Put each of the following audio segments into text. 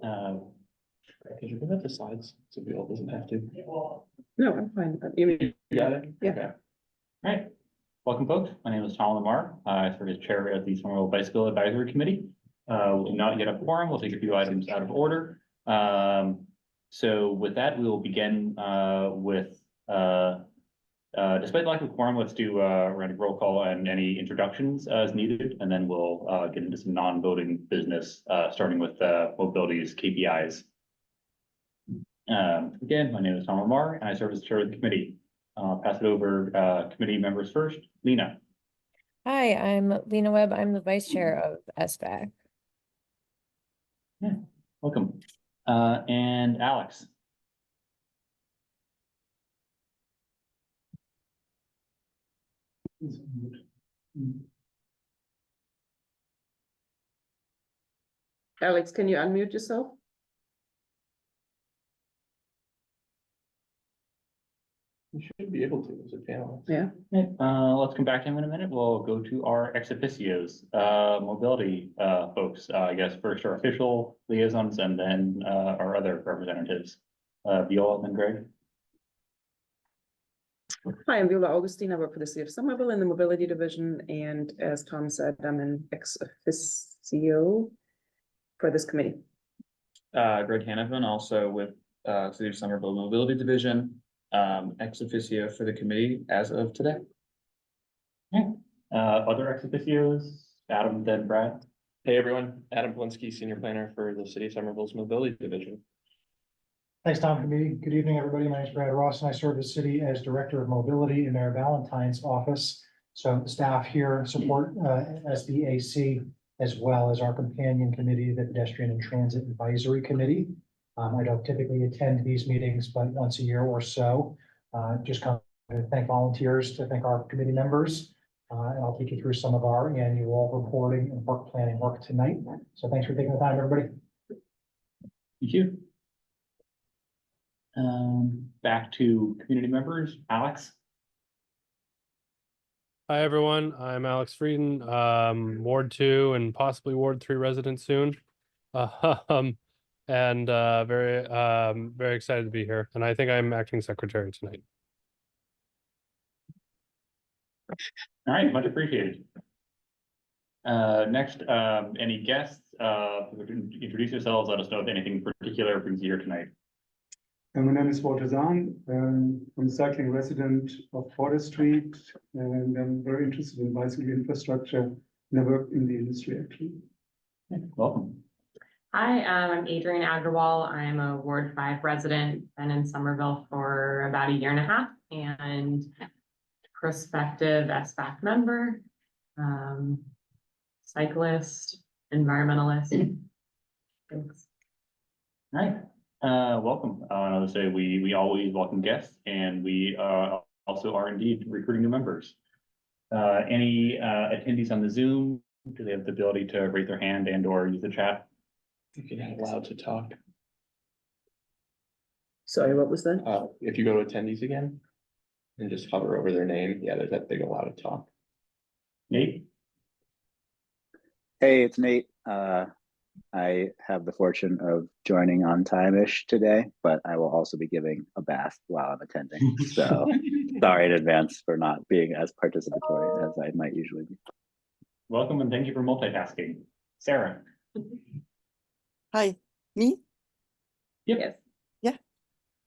Could you bring up the slides so Bill doesn't have to? No, I'm fine. You mean, You got it? Yeah. Okay. All right. Welcome, folks. My name is Tom Lamar. I serve as chair of the Somerville Bicycle Advisory Committee. We do not yet have quorum. We'll take a few items out of order. So with that, we will begin with despite lack of quorum, let's do a roll call and any introductions as needed, and then we'll get into some non-voting business, starting with mobility's KPIs. Again, my name is Tom Lamar, and I serve as chair of the committee. Pass it over committee members first. Lena. Hi, I'm Lena Webb. I'm the vice chair of SBAC. Yeah, welcome. And Alex. Alex, can you unmute yourself? You should be able to as a panelist. Yeah. Let's come back to him in a minute. We'll go to our ex officios, mobility folks. I guess first our official liaisons and then our other representatives. Viola and Greg. Hi, I'm Viola Augustine. I work for the city of Somerville in the mobility division. And as Tom said, I'm an ex officio for this committee. Greg Hannafin, also with City of Somerville Mobility Division, ex officio for the committee as of today. Yeah. Other ex officios, Adam, then Brad. Hey everyone, Adam Polinsky, Senior Planner for the City of Somerville's Mobility Division. Thanks, Tom, committee. Good evening, everybody. My name is Brad Ross, and I serve the city as Director of Mobility in Mayor Valentine's office. So the staff here support SBAC as well as our companion committee, the Pedestrian and Transit Advisory Committee. I don't typically attend these meetings, but once a year or so, just come to thank volunteers, to thank our committee members. And I'll take you through some of our annual reporting and work planning work tonight. So thanks for taking the time, everybody. Thank you. Back to community members, Alex. Hi, everyone. I'm Alex Frieden, Ward 2 and possibly Ward 3 resident soon. Very excited to be here. And I think I'm acting secretary tonight. All right, much appreciated. Next, any guests, introduce yourselves, let us know if anything particular brings you here tonight. My name is Walter Zahn. I'm a cycling resident of Porter Street, and I'm very interested in bicycle infrastructure, and I work in the industry actually. Yeah, welcome. Hi, I'm Adrienne Agrawal. I'm a Ward 5 resident, been in Somerville for about a year and a half, and prospective SBAC member, cyclist, environmentalist. Thanks. All right. Welcome. I would say we always welcome guests, and we also are indeed recruiting new members. Any attendees on the Zoom? Do they have the ability to raise their hand and or use the chat? If you're not allowed to talk. Sorry, what was that? If you go to attendees again and just hover over their name, yeah, there's that big allowed to talk. Nate? Hey, it's Nate. I have the fortune of joining on time-ish today, but I will also be giving a bath while I'm attending. So sorry in advance for not being as participatory as I might usually be. Welcome and thank you for multitasking. Sarah? Hi, me? Yep. Yes. Yeah.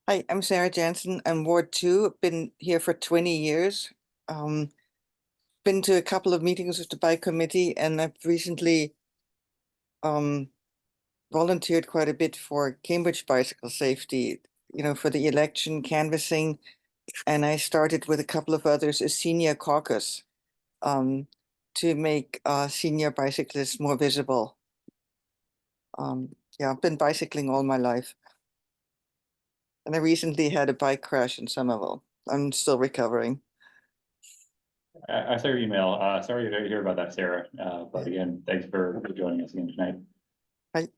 Hi, I'm Sarah Jansen. I'm Ward 2. I've been here for 20 years. Been to a couple of meetings with the bike committee, and I've recently volunteered quite a bit for Cambridge bicycle safety, for the election canvassing. And I started with a couple of others, a senior caucus, to make senior bicyclists more visible. Yeah, I've been bicycling all my life. And I recently had a bike crash in Somerville. I'm still recovering. I saw your email. Sorry to hear about that, Sarah. But again, thanks for joining us again tonight. Right.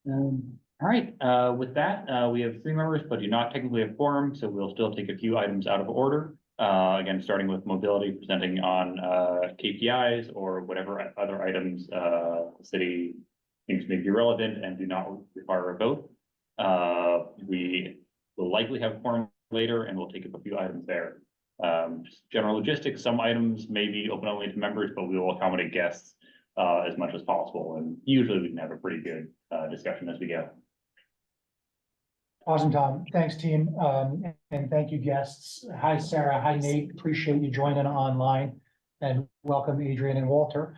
All right. With that, we have 3 members, but do not technically have quorum, so we'll still take a few items out of order. Again, starting with mobility, presenting on KPIs or whatever other items the city things may be relevant and do not require a vote. We will likely have a quorum later and we'll take up a few items there. Just general logistics, some items may be open only to members, but we will accommodate guests as much as possible. And usually we can have a pretty good discussion as we go. Awesome, Tom. Thanks, team. And thank you, guests. Hi, Sarah. Hi, Nate. Appreciate you joining online, and welcome, Adrian and Walter.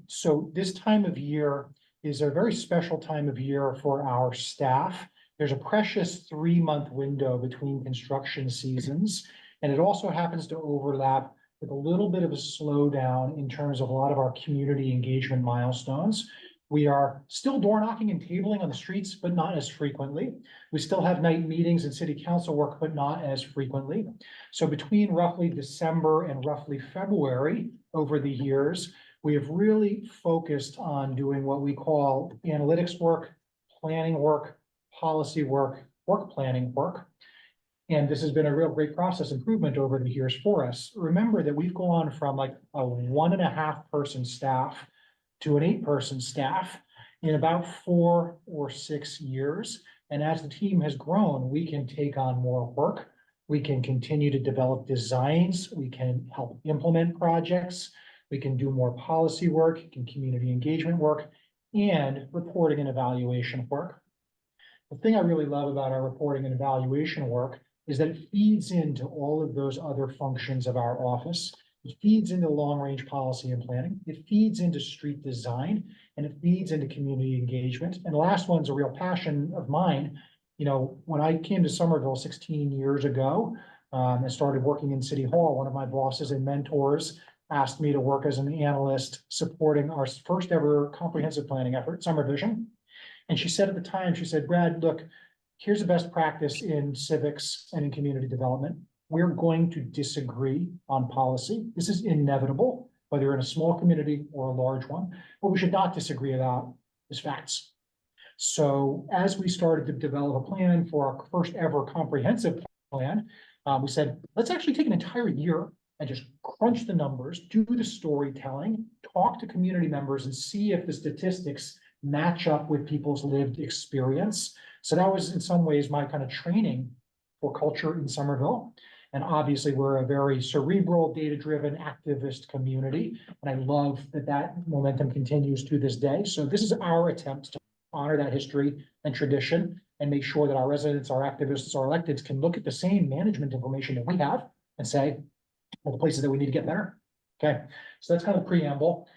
So this time of year is a very special time of year for our staff. There's a precious 3-month window between construction seasons, and it also happens to overlap with a little bit of a slowdown in terms of a lot of our community engagement milestones. We are still door knocking and tabling on the streets, but not as frequently. We still have night meetings and city council work, but not as frequently. So between roughly December and roughly February over the years, we have really focused on doing what we call analytics work, planning work, policy work, work planning work. And this has been a real great process improvement over the years for us. Remember that we've gone from like a 1.5 person staff to an 8-person staff in about 4 or 6 years. And as the team has grown, we can take on more work. We can continue to develop designs. We can help implement projects. We can do more policy work, and community engagement work, and reporting and evaluation work. The thing I really love about our reporting and evaluation work is that it feeds into all of those other functions of our office. It feeds into long-range policy and planning. It feeds into street design, and it feeds into community engagement. And the last one's a real passion of mine. You know, when I came to Somerville 16 years ago, and started working in City Hall, one of my bosses and mentors asked me to work as an analyst supporting our first ever comprehensive planning effort, Summer Vision. And she said at the time, she said, Brad, look, here's a best practice in civics and in community development. We're going to disagree on policy. This is inevitable, whether you're in a small community or a large one. What we should not disagree about is facts. So as we started to develop a plan for our first ever comprehensive plan, we said, let's actually take an entire year and just crunch the numbers, do the storytelling, talk to community members and see if the statistics match up with people's lived experience. So that was in some ways my kind of training for culture in Somerville. And obviously we're a very cerebral, data-driven activist community. And I love that that momentum continues to this day. So this is our attempt to honor that history and tradition and make sure that our residents, our activists, our electeds can look at the same management information that we have and say, well, the places that we need to get better. Okay, so that's kind of the preamble.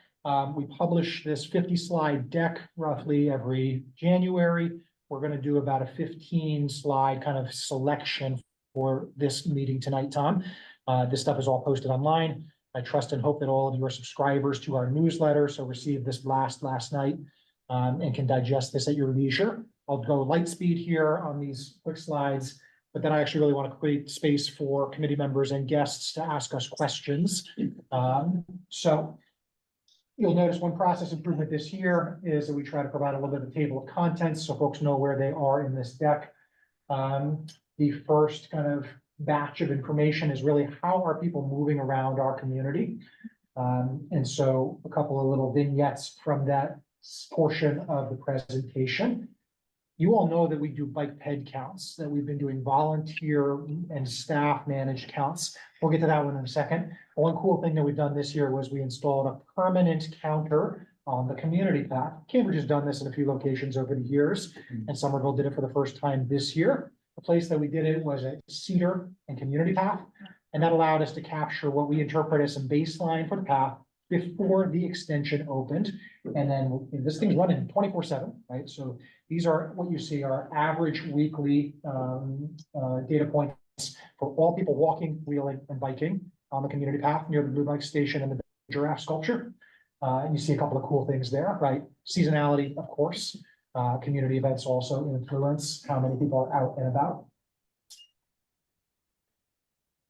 We publish this 50-slide deck roughly every January. We're going to do about a 15-slide kind of selection for this meeting tonight, Tom. This stuff is all posted online. I trust and hope that all of you are subscribers to our newsletter, so received this last night and can digest this at your leisure. I'll go light speed here on these quick slides, but then I actually really want to create space for committee members and guests to ask us questions. So you'll notice one process improvement this year is that we try to provide a little bit of a table of contents so folks know where they are in this deck. The first kind of batch of information is really how are people moving around our community. And so a couple of little vignettes from that portion of the presentation. You all know that we do bike ped counts, that we've been doing volunteer and staff managed counts. We'll get to that one in a second. One cool thing that we've done this year was we installed a permanent counter on the community path. Cambridge has done this in a few locations over the years, and Somerville did it for the first time this year. The place that we did it was at Cedar and Community Path, and that allowed us to capture what we interpret as some baseline for the path before the extension opened. And then this thing's running 24/7, right? So these are what you see are average weekly data points for all people walking, wheeling, and biking on the community path near the Blue Bike Station and the giraffe sculpture. And you see a couple of cool things there, right? Seasonality, of course. Community events also influence how many people are out and about.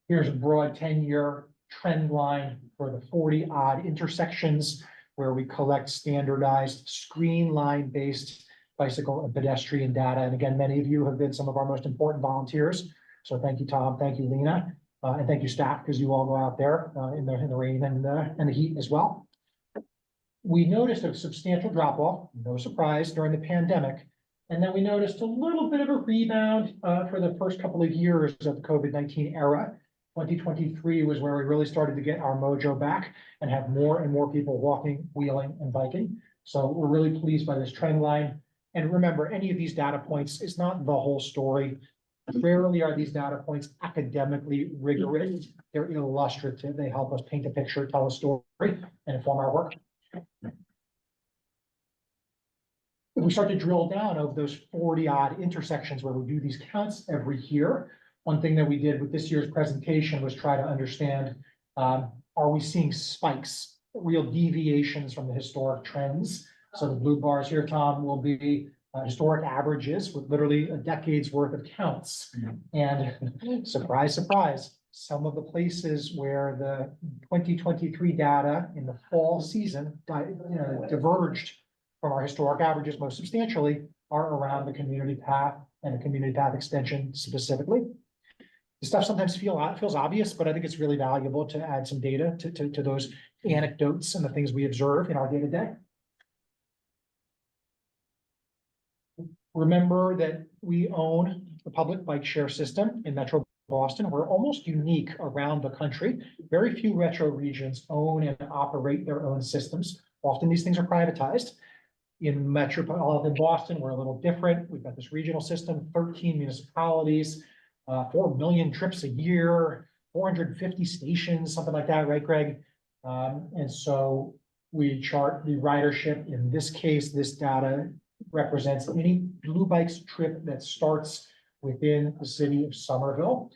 Here's a broad 10-year trend line for the 40-odd intersections where we collect standardized screen line based bicycle and pedestrian data. And again, many of you have been some of our most important volunteers. So thank you, Tom. Thank you, Lena. And thank you, staff, because you all go out there in the rain and the heat as well. we noticed a substantial drop off, no surprise, during the pandemic. And then we noticed a little bit of a rebound for the first couple of years of the COVID-19 era. 2023 was where we really started to get our mojo back and have more and more people walking, wheeling, and biking. So we're really pleased by this trend line. And remember, any of these data points is not the whole story. Rarely are these data points academically rigorous. They're illustrative. They help us paint a picture, tell a story, and inform our work. If we start to drill down of those 40 odd intersections where we do these counts every year, one thing that we did with this year's presentation was try to understand, are we seeing spikes, real deviations from the historic trends? So the blue bars here, Tom, will be historic averages with literally a decade's worth of counts. And surprise, surprise, some of the places where the 2023 data in the fall season diverged from our historic averages most substantially are around the community path and the community path extension specifically. This stuff sometimes feels obvious, but I think it's really valuable to add some data to those anecdotes and the things we observe in our day-to-day. Remember that we own the public bike share system in Metro Boston. We're almost unique around the country. Very few metro regions own and operate their own systems. Often these things are privatized. In metropolitan Boston, we're a little different. We've got this regional system, 13 municipalities, 4 million trips a year, 450 stations, something like that, right, Greg? And so we chart the ridership. In this case, this data represents any Blue Bikes trip that starts within the city of Somerville.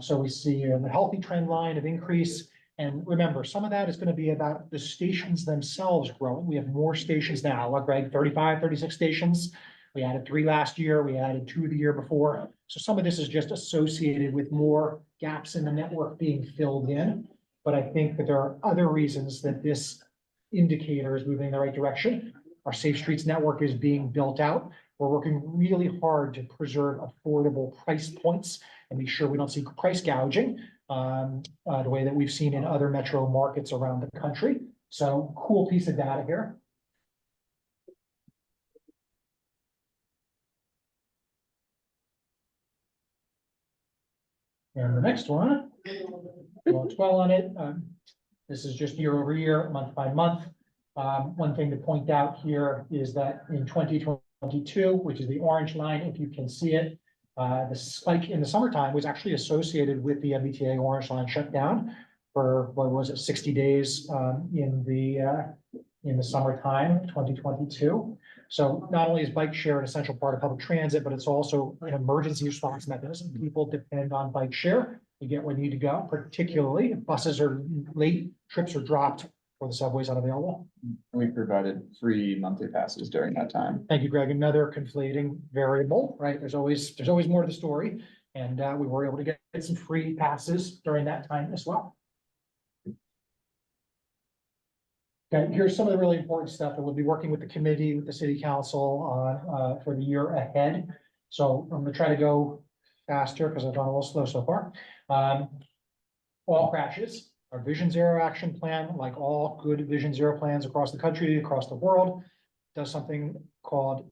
So we see a healthy trend line of increase. And remember, some of that is going to be about the stations themselves growing. We have more stations now, what, Greg, 35, 36 stations. We added 3 last year. We added 2 the year before. So some of this is just associated with more gaps in the network being filled in. But I think that there are other reasons that this indicator is moving in the right direction. Our Safe Streets network is being built out. We're working really hard to preserve affordable price points and make sure we don't see price gouging the way that we've seen in other metro markets around the country. So cool piece of data here. And the next one, won't dwell on it. This is just year over year, month by month. One thing to point out here is that in 2022, which is the orange line, if you can see it, the spike in the summertime was actually associated with the MBTA orange line shutdown for, what was it, 60 days in the summertime, 2022. So not only is bike share an essential part of public transit, but it's also an emergency response mechanism. People depend on bike share to get where they need to go, particularly if buses are late, trips are dropped, or the subway's unavailable. We provided free monthly passes during that time. Thank you, Greg. Another conflating variable, right? There's always more to the story. And we were able to get some free passes during that time as well. Okay, here's some of the really important stuff that we'll be working with the committee, with the city council on for the year ahead. So I'm gonna try to go faster because I've gone a little slow so far. All crashes, our Vision Zero action plan, like all good Vision Zero plans across the country, across the world, does something called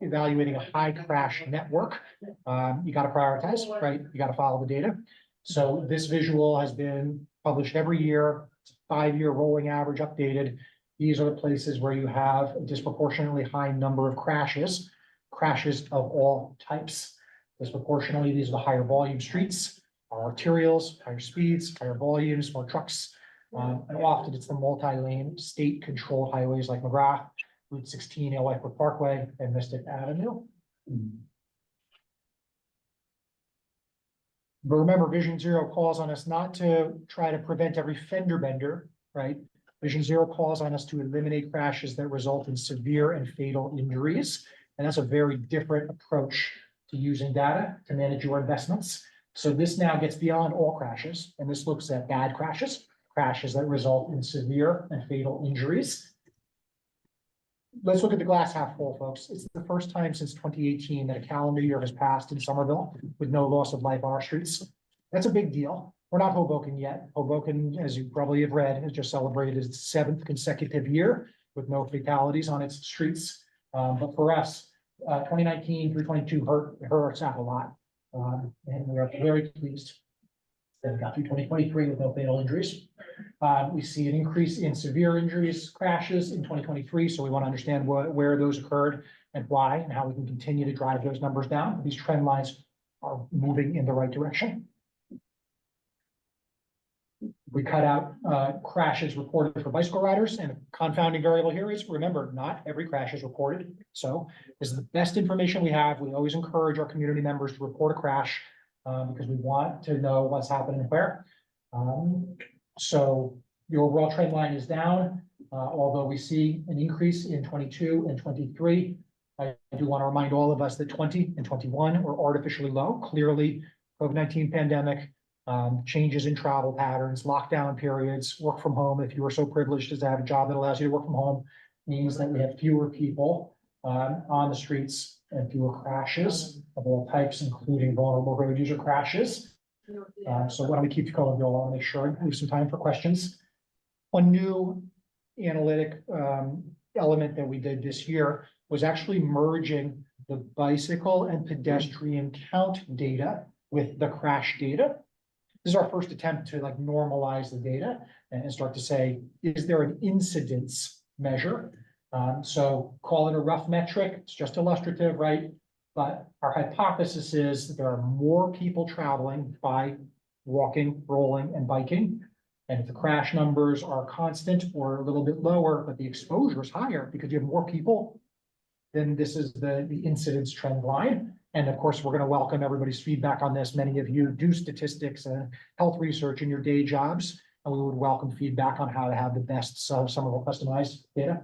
evaluating a high crash network. You got to prioritize, right? You got to follow the data. So this visual has been published every year. It's a 5-year rolling average updated. These are the places where you have a disproportionately high number of crashes of all types. Disproportionately, these are the higher volume streets, our arterials, higher speeds, higher volumes, more trucks. And often it's the multi-lane state-controlled highways like McGrath, Route 16, Alewife Parkway, and Mystic Avenue. But remember, Vision Zero calls on us not to try to prevent every fender bender, right? Vision Zero calls on us to eliminate crashes that result in severe and fatal injuries. And that's a very different approach to using data to manage your investments. So this now gets beyond all crashes, and this looks at bad crashes, crashes that result in severe and fatal injuries. Let's look at the glass half full, folks. It's the first time since 2018 that a calendar year has passed in Somerville with no loss of life on our streets. That's a big deal. We're not Hoboken yet. Hoboken, as you probably have read, has just celebrated its 7th consecutive year with no fatalities on its streets. But for us, 2019 through 22 hurt our staff a lot. And we are very pleased that we got through 2023 with no fatal injuries. We see an increase in severe injuries, crashes in 2023, so we want to understand where those occurred and why, and how we can continue to drive those numbers down. These trend lines are moving in the right direction. We cut out crashes reported for bicycle riders, and a confounding variable here is, remember, not every crash is reported. So this is the best information we have. We always encourage our community members to report a crash because we want to know what's happening where. So the overall trend line is down, although we see an increase in 22 and 23. I do want to remind all of us that 20 and 21 were artificially low. Clearly, COVID-19 pandemic, changes in travel patterns, lockdown periods, work from home. If you are so privileged as to have a job that allows you to work from home, means that we have fewer people on the streets and fewer crashes of all types, including vulnerable road user crashes. So why don't we keep going, Bill? I want to make sure I leave some time for questions. One new analytic element that we did this year was actually merging the bicycle and pedestrian count data with the crash data. This is our first attempt to like normalize the data and start to say, is there an incidence measure? So call it a rough metric. It's just illustrative, right? But our hypothesis is that there are more people traveling by walking, rolling, and biking. And if the crash numbers are constant or a little bit lower, but the exposure is higher because you have more people, then this is the incidence trend line. And of course, we're going to welcome everybody's feedback on this. Many of you do statistics and health research in your day jobs, and we would welcome feedback on how to have the best Somerville customized data.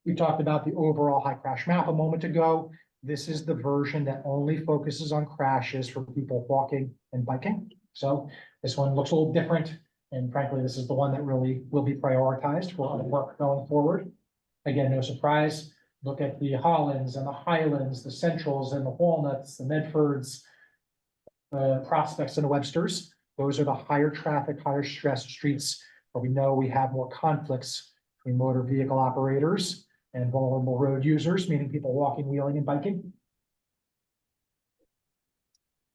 We talked about the overall high crash map a moment ago. This is the version that only focuses on crashes for people walking and biking. So this one looks a little different. And frankly, this is the one that really will be prioritized for our work going forward. Again, no surprise. Look at the Hollands and the Highlands, the Centrals and the Walnuts, the Medfords, the Prospects and the Websters. Those are the higher traffic, higher stress streets where we know we have more conflicts between motor vehicle operators and vulnerable road users, meaning people walking, wheeling, and biking.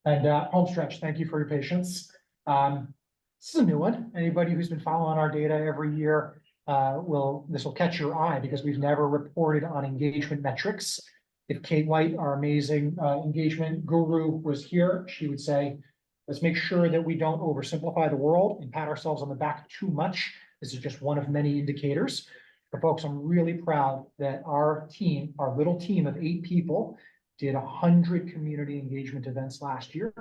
And Homestretch, thank you for your patience. This is a new one. Anybody who's been following our data every year this will catch your eye because we've never reported on engagement metrics. If Kate White, our amazing engagement guru, was here, she would say, let's make sure that we don't oversimplify the world and pat ourselves on the back too much. This is just one of many indicators. But folks, I'm really proud that our team, our little team of 8 people, did 100 community engagement events last year.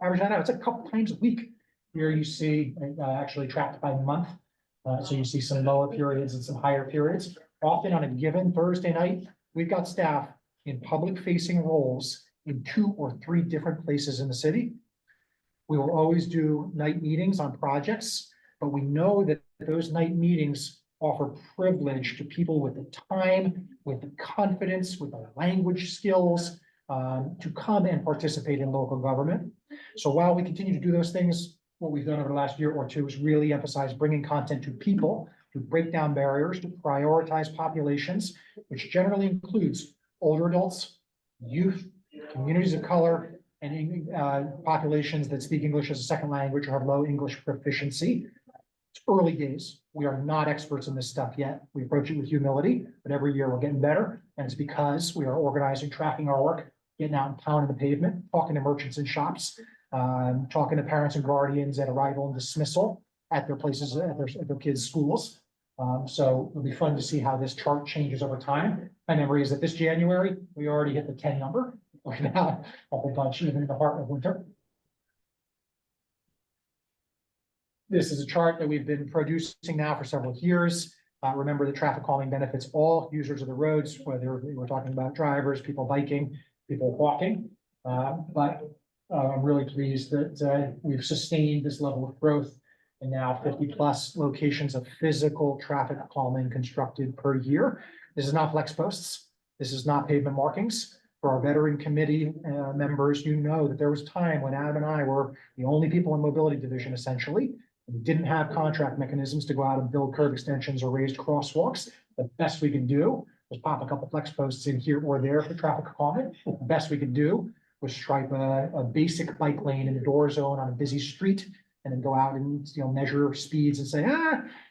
Average that out, it's a couple times a week. Here you see actually tracked by month. So you see some lower periods and some higher periods. Often on a given Thursday night, we've got staff in public facing roles in 2 or 3 different places in the city. We will always do night meetings on projects, but we know that those night meetings offer privilege to people with the time, with the confidence, with the language skills to come and participate in local government. So while we continue to do those things, what we've done over the last year or two is really emphasize bringing content to people, to break down barriers, to prioritize populations, which generally includes older adults, youth, communities of color, and populations that speak English as a second language or have low English proficiency. It's early days. We are not experts in this stuff yet. We approach it with humility, but every year we're getting better. And it's because we are organizing, tracking our work, getting out in town on the pavement, talking to merchants and shops, talking to parents and guardians at arrival and dismissal at their places, at their kids' schools. So it'll be fun to see how this chart changes over time. My memory is that this January, we already hit the 10 number. We're now a whole bunch, even in the heart of winter. This is a chart that we've been producing now for several years. Remember, the traffic calming benefits all users of the roads, whether we're talking about drivers, people biking, people walking. But I'm really pleased that we've sustained this level of growth, and now 50+ locations of physical traffic calming constructed per year. This is not flex posts. This is not pavement markings. For our veteran committee members, you know that there was a time when Adam and I were the only people in mobility division, essentially, We didn't have contract mechanisms to go out and build curb extensions or raised crosswalks. The best we could do was pop a couple flex posts in here or there for traffic calming. The best we could do was stripe a basic bike lane in the door zone on a busy street and then go out and, measure speeds and say,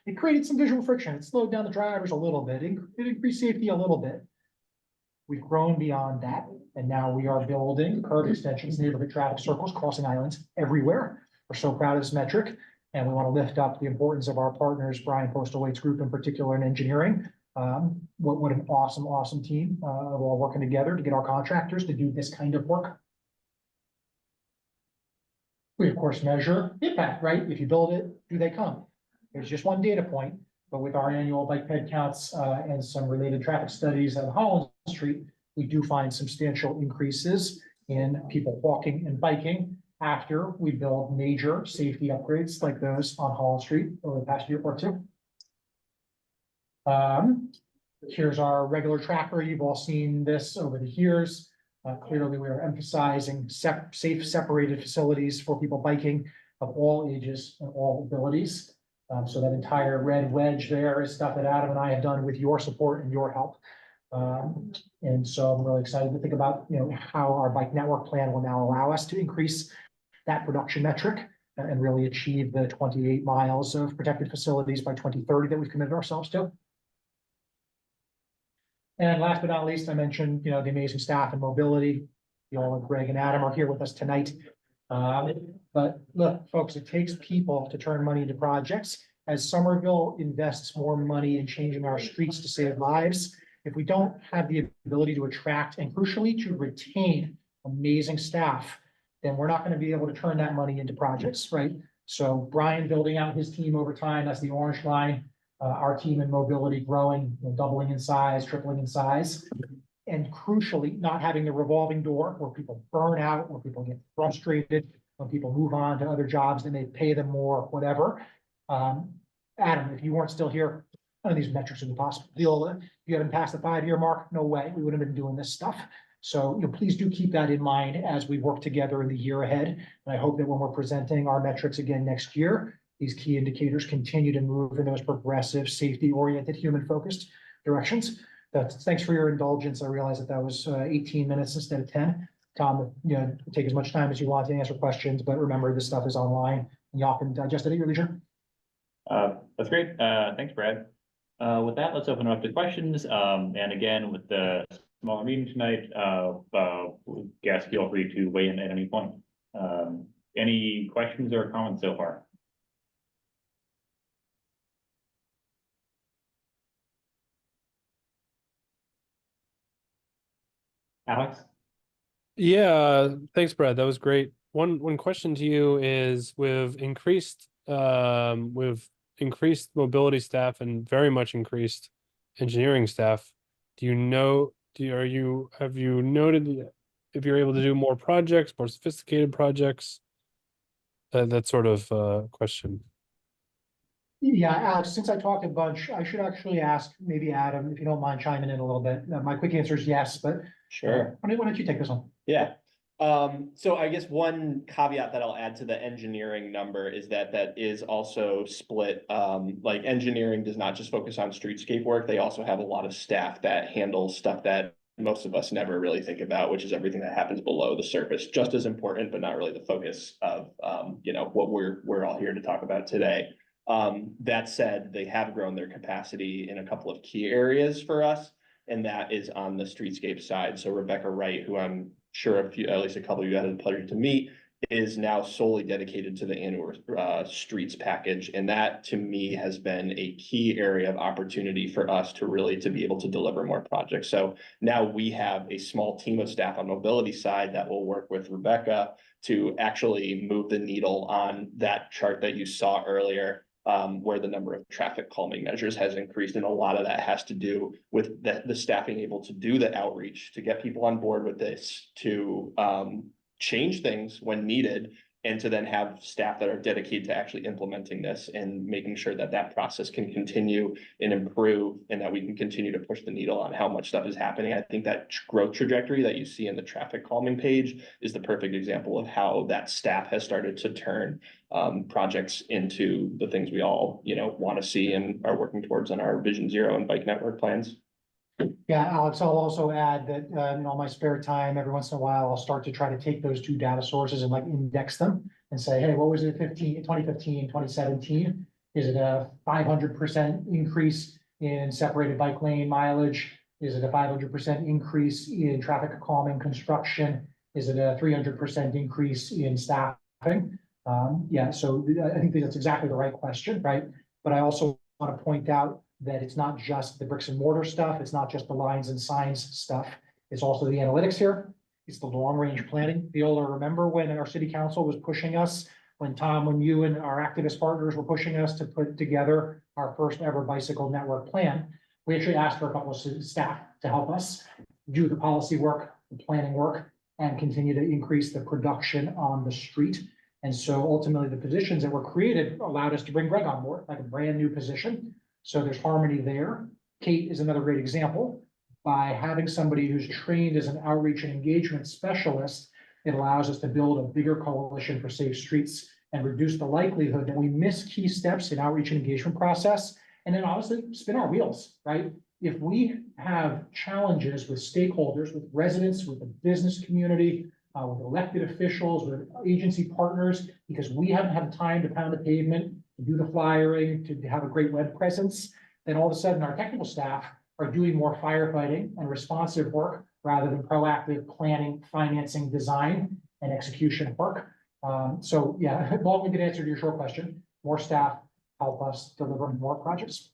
it created some visual friction. It slowed down the drivers a little bit. It increased safety a little bit. We've grown beyond that, and now we are building curb extensions, neighborhood traffic circles, crossing islands everywhere. We're so proud of this metric, and we want to lift up the importance of our partners, Brian Postal Waits Group in particular in engineering. What an awesome team of all working together to get our contractors to do this kind of work. We of course measure impact, right? If you build it, do they come? There's just one data point, but with our annual bike ped counts and some related traffic studies on Holland Street, we do find substantial increases in people walking and biking after we build major safety upgrades like those on Holland Street over the past year or two. Here's our regular tracker. You've all seen this over the years. Clearly, we are emphasizing safe, separated facilities for people biking of all ages and all abilities. So that entire red wedge there is stuff that Adam and I have done with your support and your help. And so I'm really excited to think about, how our bike network plan will now allow us to increase that production metric and really achieve the 28 miles of protected facilities by 2030 that we've committed ourselves to. And last but not least, I mentioned, the amazing staff and mobility. Greg and Adam are here with us tonight. But look, folks, it takes people to turn money into projects. As Somerville invests more money in changing our streets to save lives, if we don't have the ability to attract and crucially to retain amazing staff, then we're not going to be able to turn that money into projects, right? So Brian building out his team over time, that's the orange line. Our team in mobility growing, doubling in size, tripling in size. And crucially, not having the revolving door where people burn out, where people get frustrated, when people move on to other jobs that may pay them more, whatever. Adam, if you weren't still here, none of these metrics would be possible. If you haven't passed the 5-year mark, no way, we would have been doing this stuff. So please do keep that in mind as we work together in the year ahead. And I hope that when we're presenting our metrics again next year, these key indicators continue to move in those progressive, safety-oriented, human-focused directions. Thanks for your indulgence. I realize that was 18 minutes instead of 10. Tom, take as much time as you want to answer questions, but remember this stuff is online and y'all can digest it at your leisure. That's great. Thanks, Brad. With that, let's open it up to questions. And again, with the smaller meeting tonight, guys, feel free to weigh in at any point. Any questions or comments so far? Alex? Yeah, thanks, Brad. That was great. One question to you is with increased mobility staff and very much increased engineering staff, have you noted if you're able to do more projects, more sophisticated projects? That sort of question. Yeah, Alex, since I talked a bunch, I should actually ask maybe Adam, if you don't mind chiming in a little bit. My quick answer is yes, but Sure. why don't you take this one? Yeah. So I guess one caveat that I'll add to the engineering number is that is also split. Like engineering does not just focus on streetscape work. They also have a lot of staff that handles stuff that most of us never really think about, which is everything that happens below the surface. Just as important, but not really the focus of what we're all here to talk about today. That said, they have grown their capacity in a couple of key areas for us, and that is on the streetscape side. So Rebecca Wright, who I'm sure at least a couple of you had the pleasure to meet, is now solely dedicated to the annual streets package. And that to me has been a key area of opportunity for us to be able to deliver more projects. So now we have a small team of staff on mobility side that will work with Rebecca to actually move the needle on that chart that you saw earlier. Where the number of traffic calming measures has increased. And a lot of that has to do with the staff being able to do the outreach, to get people on board with this, to change things when needed, and to then have staff that are dedicated to actually implementing this and making sure that that process can continue and improve, and that we can continue to push the needle on how much stuff is happening. I think that growth trajectory that you see in the traffic calming page is the perfect example of how that staff has started to turn projects into the things we all, want to see and are working towards on our Vision Zero and bike network plans. Yeah, Alex, I'll also add that, in all my spare time, every once in a while, I'll start to try to take those two data sources and like index them and say, hey, what was it 2015, 2017? Is it a 500% increase in separated bike lane mileage? Is it a 500% increase in traffic calming construction? Is it a 300% increase in staffing? Yeah, so I think that's exactly the right question, right? But I also want to point out that it's not just the bricks and mortar stuff. It's not just the lines and signs stuff. It's also the analytics here. It's the long range planning. Viola, remember when our city council was pushing us, when Tom, when you and our activist partners were pushing us to put together our first ever bicycle network plan, we actually asked for a couple of staff to help us do the policy work, the planning work, and continue to increase the production on the street. And so ultimately the positions that were created allowed us to bring Greg on board, like a brand new position. So there's harmony there. Kate is another great example. By having somebody who's trained as an outreach and engagement specialist, it allows us to build a bigger coalition for safe streets and reduce the likelihood that we miss key steps in outreach and engagement process. And then obviously spin our wheels, right? If we have challenges with stakeholders, with residents, with the business community, with elected officials, with agency partners, because we haven't had time to pound the pavement, to do the flyering, to have a great web presence, then all of a sudden our technical staff are doing more firefighting and responsive work rather than proactive planning, financing, design, and execution work. So yeah, long-winded answer to your short question. More staff help us deliver more projects.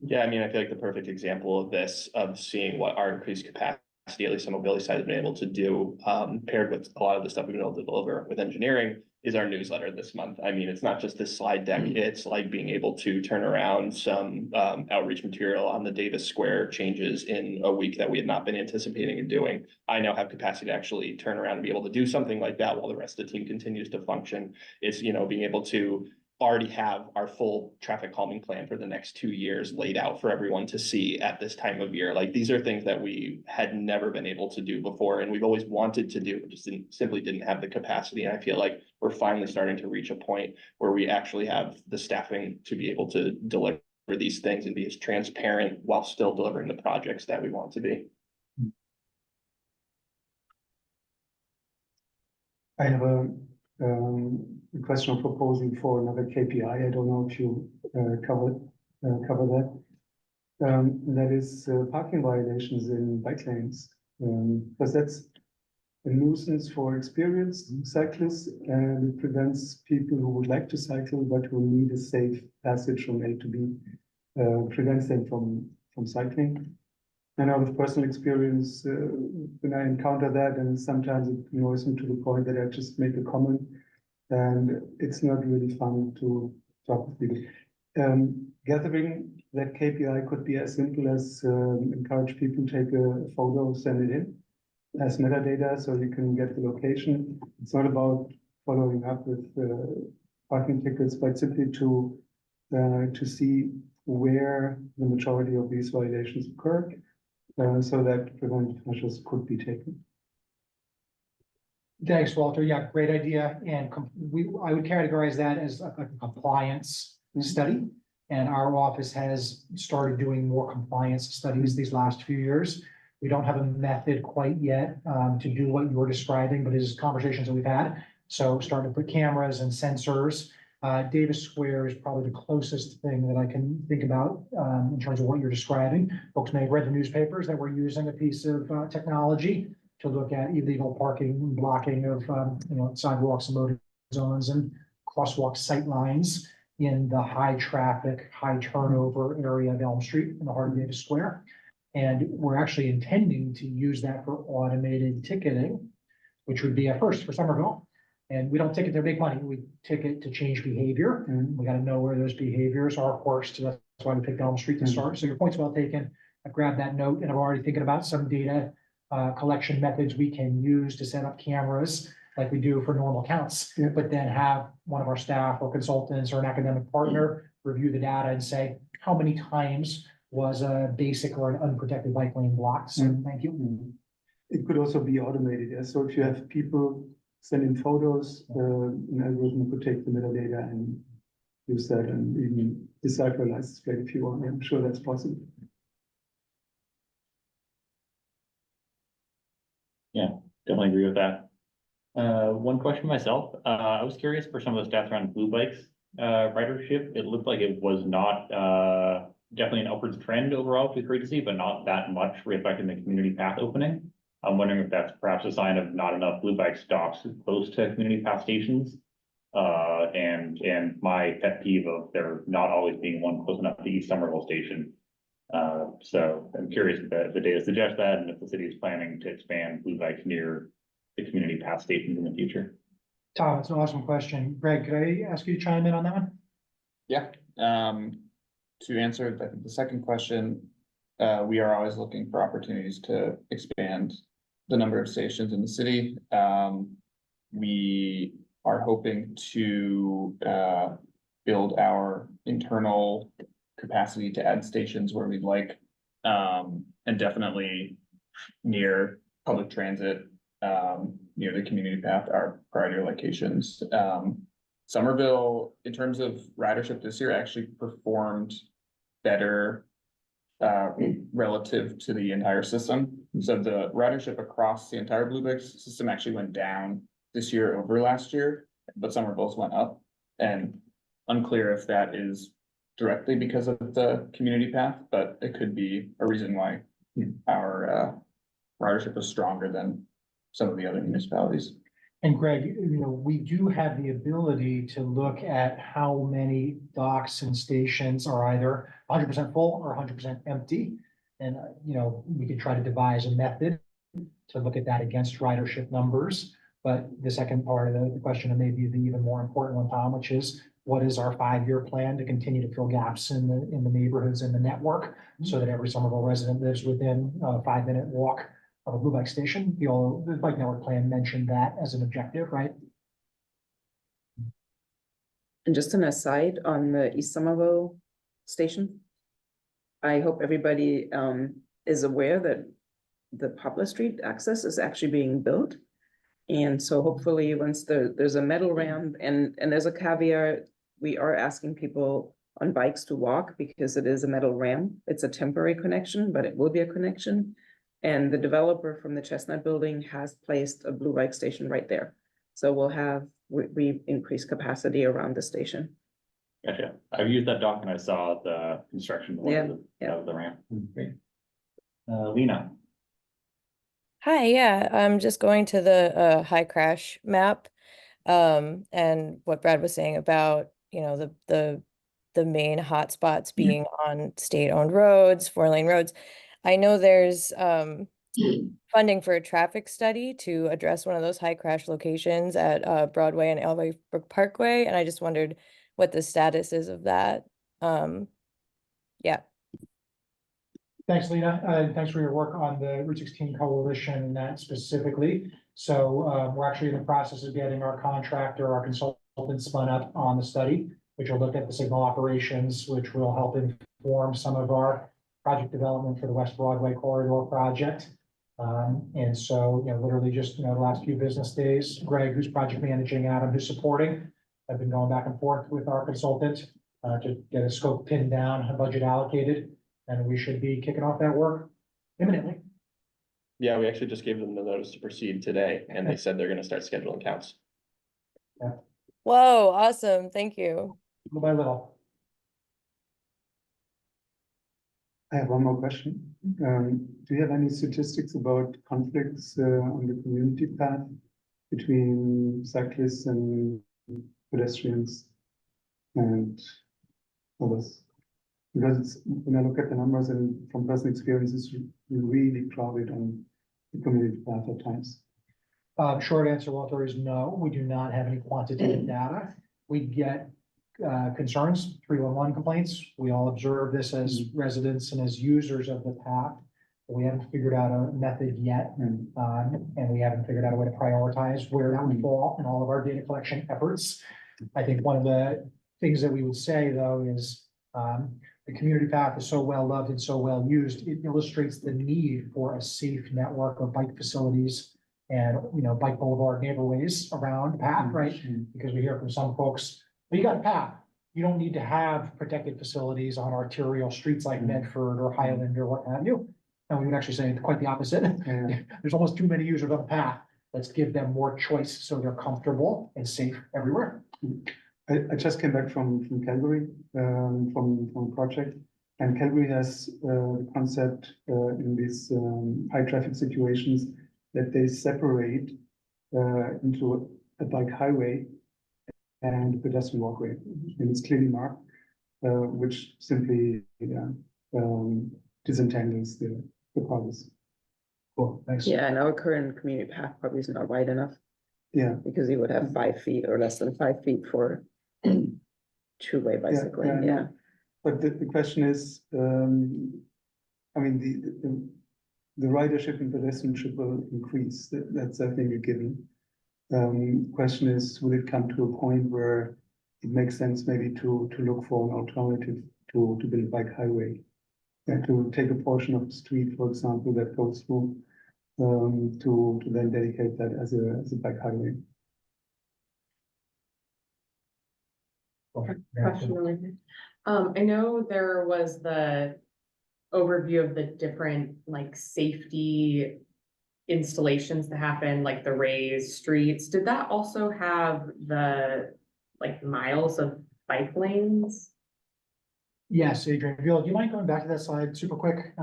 Yeah, I mean, I feel like the perfect example of this, of seeing what our increased capacity, at least on the mobility side, has been able to do, paired with a lot of the stuff we've been able to deliver with engineering, is our newsletter this month. I mean, it's not just this slide deck, it's like being able to turn around some outreach material on the Davis Square changes in a week that we had not been anticipating and doing. I now have capacity to actually turn around and be able to do something like that while the rest of the team continues to function. It's, being able to already have our full traffic calming plan for the next 2 years laid out for everyone to see at this time of year. Like, these are things that we had never been able to do before, and we've always wanted to do, but just simply didn't have the capacity. And I feel like we're finally starting to reach a point where we actually have the staffing to be able to deliver these things and be as transparent while still delivering the projects that we want to be. I have a question of proposing for another KPI. I don't know if you cover that. That is parking violations in bike lanes, because that's a nuisance for experienced cyclists, and it prevents people who would like to cycle but who need a safe passage from A to B, prevents them from cycling. And out of personal experience, when I encounter that, and sometimes it annoys me to the point that I just make a comment, and it's not really fun to talk with people. Gathering that KPI could be as simple as encourage people to take a photo, send it in as metadata so you can get the location. It's not about following up with parking tickets, but simply to see where the majority of these violations occur, so that preventive measures could be taken. Thanks, Walter. Yeah, great idea. And I would categorize that as a compliance study. And our office has started doing more compliance studies these last few years. We don't have a method quite yet to do what you're describing, but it is conversations that we've had. So starting to put cameras and sensors. Davis Square is probably the closest thing that I can think about in terms of what you're describing. Folks may have read the newspapers that we're using a piece of technology to look at illegal parking, blocking of sidewalks and loading zones and crosswalk sight lines in the high traffic, high turnover area of Elm Street in the heart of Davis Square. And we're actually intending to use that for automated ticketing, which would be a first for Somerville. And we don't ticket to make money, we ticket to change behavior. And we got to know where those behaviors are, of course. So that's why we picked Elm Street to start. So your point's well taken. I've grabbed that note, and I'm already thinking about some data collection methods we can use to set up cameras like we do for normal counts, but then have one of our staff or consultants or an academic partner review the data and say, how many times was a basic or an unprotected bike lane blocked? So thank you. It could also be automated. So if you have people send in photos, an algorithm could take the metadata and use that and even decipher a license plate if you want. I'm sure that's possible. Yeah, definitely agree with that. One question myself, I was curious for some of the stats around blue bikes, ridership. It looked like it was not, definitely an upwards trend overall, which is great to see, but not that much reflecting the community path opening. I'm wondering if that's perhaps a sign of not enough blue bike stops close to community path stations. And my pet peeve of there not always being one close enough to East Somerville Station. So I'm curious if the data suggests that, and if the city is planning to expand blue bikes near the community path stations in the future. Tom, it's an awesome question. Greg, could I ask you to chime in on that one? Yeah, to answer, I think the second question, we are always looking for opportunities to expand the number of stations in the city. We are hoping to build our internal capacity to add stations where we'd like, and definitely near public transit, near the community path, our priority locations. Somerville, in terms of ridership this year, actually performed better relative to the entire system. So the ridership across the entire Blue Bike system actually went down this year over last year, but Somerville's went up. And unclear if that is directly because of the community path, but it could be a reason why our ridership is stronger than some of the other municipalities. And Greg, we do have the ability to look at how many docks and stations are either 100% full or 100% empty. And, we could try to devise a method to look at that against ridership numbers. But the second part of the question, and maybe the even more important one, Tom, which is what is our 5-year plan to continue to fill gaps in the neighborhoods and the network so that every Somerville resident lives within a 5-minute walk of a blue bike station? The bike network plan mentioned that as an objective, right? And just an aside on the East Somerville station. I hope everybody is aware that the Poplar Street access is actually being built. And so hopefully once there's a metal ramp and there's a caveat, we are asking people on bikes to walk because it is a metal ramp. It's a temporary connection, but it will be a connection. And the developer from the Chestnut Building has placed a blue bike station right there. So we increase capacity around the station. Gotcha. I've used that dock and I saw the construction of the ramp. Great. Lena. Hi, yeah, I'm just going to the high crash map. And what Brad was saying about, the main hotspots being on state-owned roads, 4-lane roads. I know there's funding for a traffic study to address one of those high crash locations at Broadway and Elway Brook Parkway, and I just wondered what the status is of that. Yeah. Thanks, Lena. Thanks for your work on the Route 16 coalition and that specifically. So we're actually in the process of getting our contractor, our consultant spun up on the study, which will look at the signal operations, which will help inform some of our project development for the West Broadway corridor project. And so, literally just, the last few business days, Greg, who's project managing, Adam, who's supporting, I've been going back and forth with our consultant to get a scope pinned down, a budget allocated, and we should be kicking off that work imminently. Yeah, we actually just gave them the notice to proceed today, and they said they're gonna start scheduling counts. Whoa, awesome. Thank you. Little by little. I have one more question. Do you have any statistics about conflicts on the community path between cyclists and pedestrians and others? Because when I look at the numbers and from personal experience, it's really crowded on the community path at times. Short answer, Walter, is no. We do not have any quantitative data. We get concerns, 311 complaints. We all observe this as residents and as users of the path. We haven't figured out a method yet, and we haven't figured out a way to prioritize where that would fall in all of our data collection efforts. I think one of the things that we would say, though, is the community path is so well loved and so well used, it illustrates the need for a safe network of bike facilities and, bike boulevard neighborways around the path, right? Because we hear from some folks, well, you got a path. You don't need to have protected facilities on arterial streets like Medford or Highland or what have you. And we would actually say quite the opposite. There's almost too many users on the path. Let's give them more choice so they're comfortable and safe everywhere. I just came back from Calgary, from a project, and Calgary has the concept in these high traffic situations that they separate into a bike highway and a pedestrian walkway, and it's clearly marked, which simply disentangles the problems. Cool, thanks. Yeah, and our current community path probably is not wide enough. Yeah. Because you would have 5 feet or less than 5 feet for two-way bicycling, I know. yeah. But the question is, I mean, the ridership and pedestrianship will increase. That's, I think, a given. Question is, will it come to a point where it makes sense maybe to look for an alternative to build a bike highway? And to take a portion of the street, for example, that goes through, to then dedicate that as a bike highway. Question really quick. I know there was the overview of the different like safety installations that happen, like the raised streets. Did that also have the like miles of bike lanes? Yes, Adrian, do you mind going back to that slide super quick?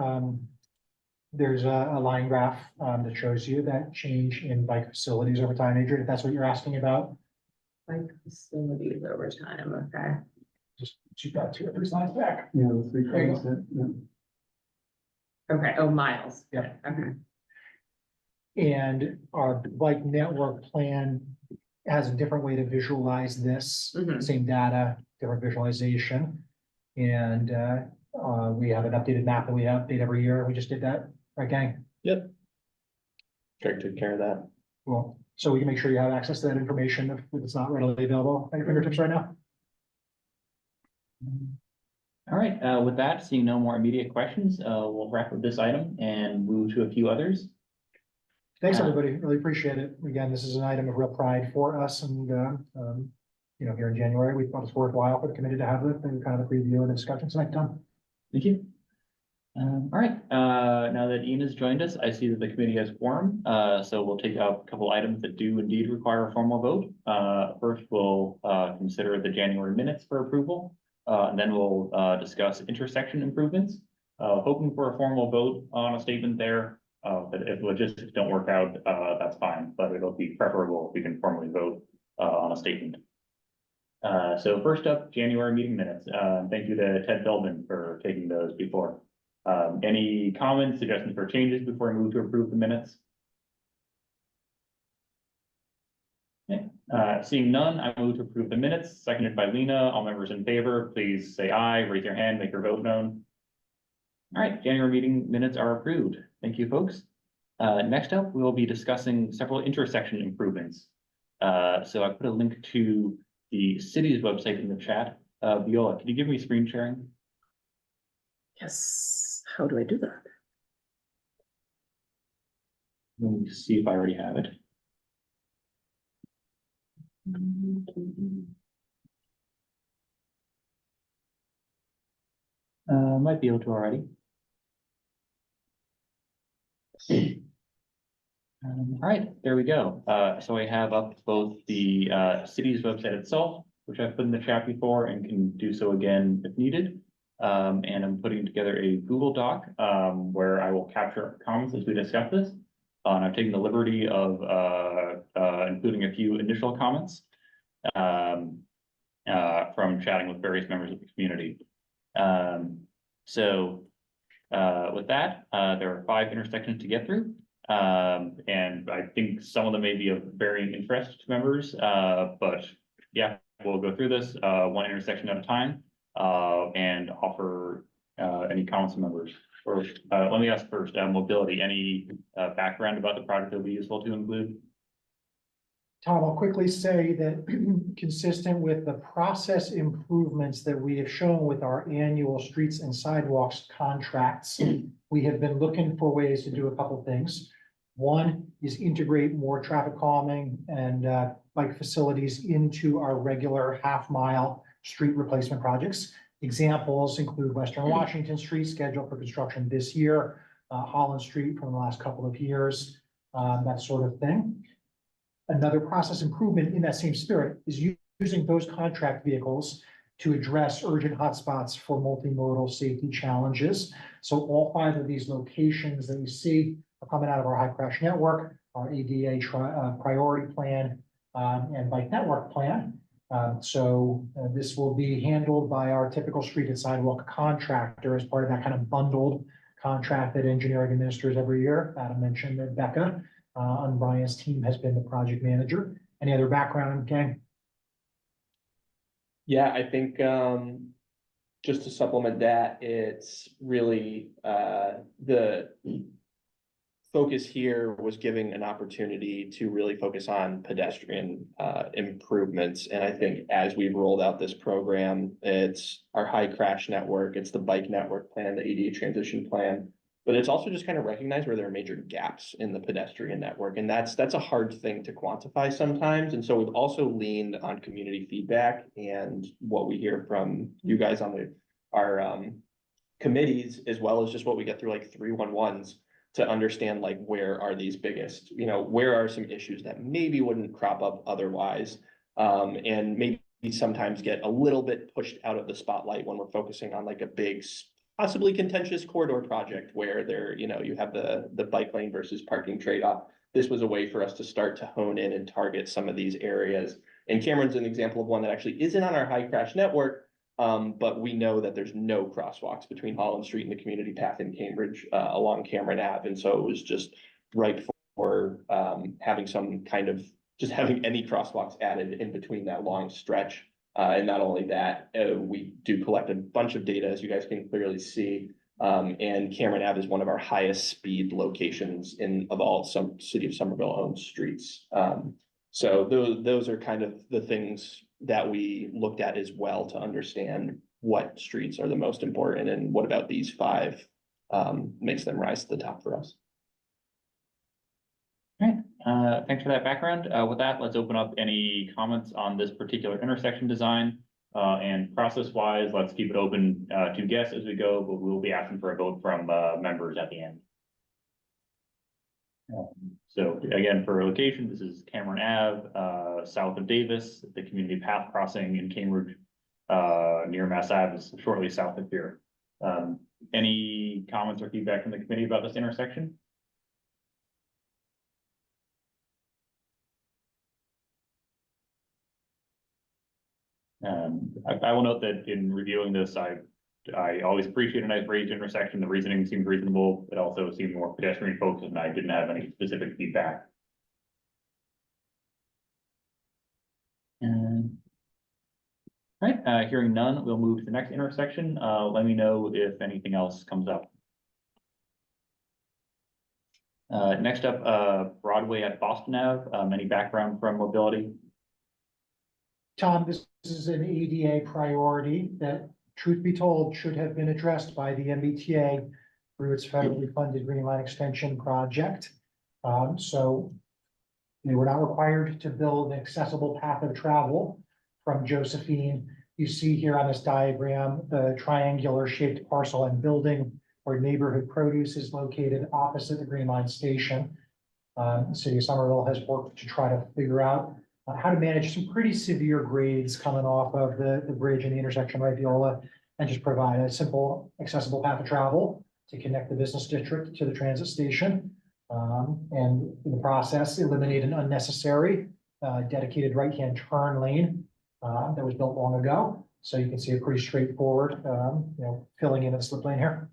There's a line graph that shows you that change in bike facilities over time, Adrian, if that's what you're asking about. Bike facilities over time, okay. Just shoot that 2 or 3 slides back. Yeah, the three There you columns, yeah. Okay, oh, miles. Yeah. Okay. And our bike network plan has a different way to visualize this, Mhm. same data, different visualization. And we have an updated map that we update every year. We just did that, right, gang? Yep. Greg took care of that. Well, so we can make sure you have access to that information if it's not readily available at your fingertips right now. All right, with that, seeing no more immediate questions, we'll wrap up this item and move to a few others. Thanks, everybody. Really appreciate it. Again, this is an item of real pride for us and, here in January, we thought it's worthwhile for the committee to have it and kind of a preview and discussion tonight, Tom. Thank you. All right, now that Ian has joined us, I see that the committee has quorum, so we'll take up a couple items that do indeed require a formal vote. First, we'll consider the January minutes for approval, and then we'll discuss intersection improvements. Hoping for a formal vote on a statement there, but if logistics don't work out, that's fine, but it'll be preferable if we can formally vote on a statement. So first up, January meeting minutes. Thank you to Ted Feldman for taking those before. Any comments, suggestions for changes before I move to approve the minutes? Okay. Seeing none, I move to approve the minutes, seconded by Lena. All members in favor, please say aye, raise your hand, make your vote known. All right, January meeting minutes are approved. Thank you, folks. Next up, we will be discussing several intersection improvements. So I put a link to the city's website in the chat. Viola, can you give me screen sharing? Yes, how do I do that? Let me see if I already have it. Might be able to already. All right, there we go. So I have up both the city's website itself, which I've put in the chat before and can do so again if needed. And I'm putting together a Google Doc where I will capture comments as we discuss this. And I've taken the liberty of including a few initial comments from chatting with various members of the community. With that, there are 5 intersections to get through. And I think some of them may be of varying interest to members, but yeah, we'll go through this one intersection at a time and offer any comments from members. Or, let me ask first, mobility, any, background about the project that would be useful to include? Tom, I'll quickly say that consistent with the process improvements that we have shown with our annual streets and sidewalks contracts, we have been looking for ways to do a couple things. One is integrate more traffic calming and bike facilities into our regular half-mile street replacement projects. Examples include Western Washington Street, scheduled for construction this year, Holland Street from the last couple of years, that sort of thing. Another process improvement in that same spirit is using those contract vehicles to address urgent hotspots for multimodal safety challenges. So all 5 of these locations that we see are coming out of our high crash network, our ADA priority plan, and bike network plan. This will be handled by our typical street and sidewalk contractor as part of that kind of bundled contract that engineering administers every year. Adam mentioned that Becca on Brian's team has been the project manager. Any other background, gang? Yeah, I think just to supplement that, it's really the focus here was giving an opportunity to really focus on pedestrian improvements. And I think as we've rolled out this program, it's our high crash network, it's the bike network plan, the ADA transition plan, but it's also just kind of recognize where there are major gaps in the pedestrian network. And that's a hard thing to quantify sometimes. And so we've also leaned on community feedback and what we hear from you guys on our committees, as well as just what we get through like 311s to understand like where are these biggest, where are some issues that maybe wouldn't crop up otherwise, and maybe sometimes get a little bit pushed out of the spotlight when we're focusing on like a big, possibly contentious corridor project where there, you have the bike lane versus parking trade-off. This was a way for us to start to hone in and target some of these areas. And Cameron's an example of one that actually isn't on our high crash network, but we know that there's no crosswalks between Holland Street and the community path in Cambridge along Cameron Ave. And so it was just right for having some kind of, just having any crosswalks added in between that long stretch. And not only that, we do collect a bunch of data, as you guys can clearly see. And Cameron Ave is one of our highest speed locations of all some city of Somerville owned streets. So those are kind of the things that we looked at as well to understand what streets are the most important and what about these 5 makes them rise to the top for us. Okay, thanks for that background. With that, let's open up any comments on this particular intersection design. And process-wise, let's keep it open to guests as we go, but we'll be asking for a vote from members at the end. So again, for location, this is Cameron Ave, south of Davis, the community path crossing in Cambridge, near Mass Ave is shortly south of here. Any comments or feedback from the committee about this intersection? I will note that in reviewing this, I always appreciate a nice raised intersection. The reasoning seemed reasonable. It also seemed more pedestrian focused, and I didn't have any specific feedback. Right, hearing none, we'll move to the next intersection. Let me know if anything else comes up. Next up, Broadway at Boston Ave. Any background from mobility? Tom, this is an ADA priority that, truth be told, should have been addressed by the MBTA through its federally funded Green Line Extension project. So they were not required to build an accessible path of travel from Josephine. You see here on this diagram, the triangular shaped parcel and building where neighborhood produce is located opposite the Green Line station. The city of Somerville has worked to try to figure out how to manage some pretty severe grades coming off of the bridge and the intersection right Viola, and just provide a simple accessible path of travel to connect the business district to the transit station. And in the process, eliminate an unnecessary dedicated right-hand turn lane that was built long ago. So you can see a pretty straightforward, filling in a slip lane here.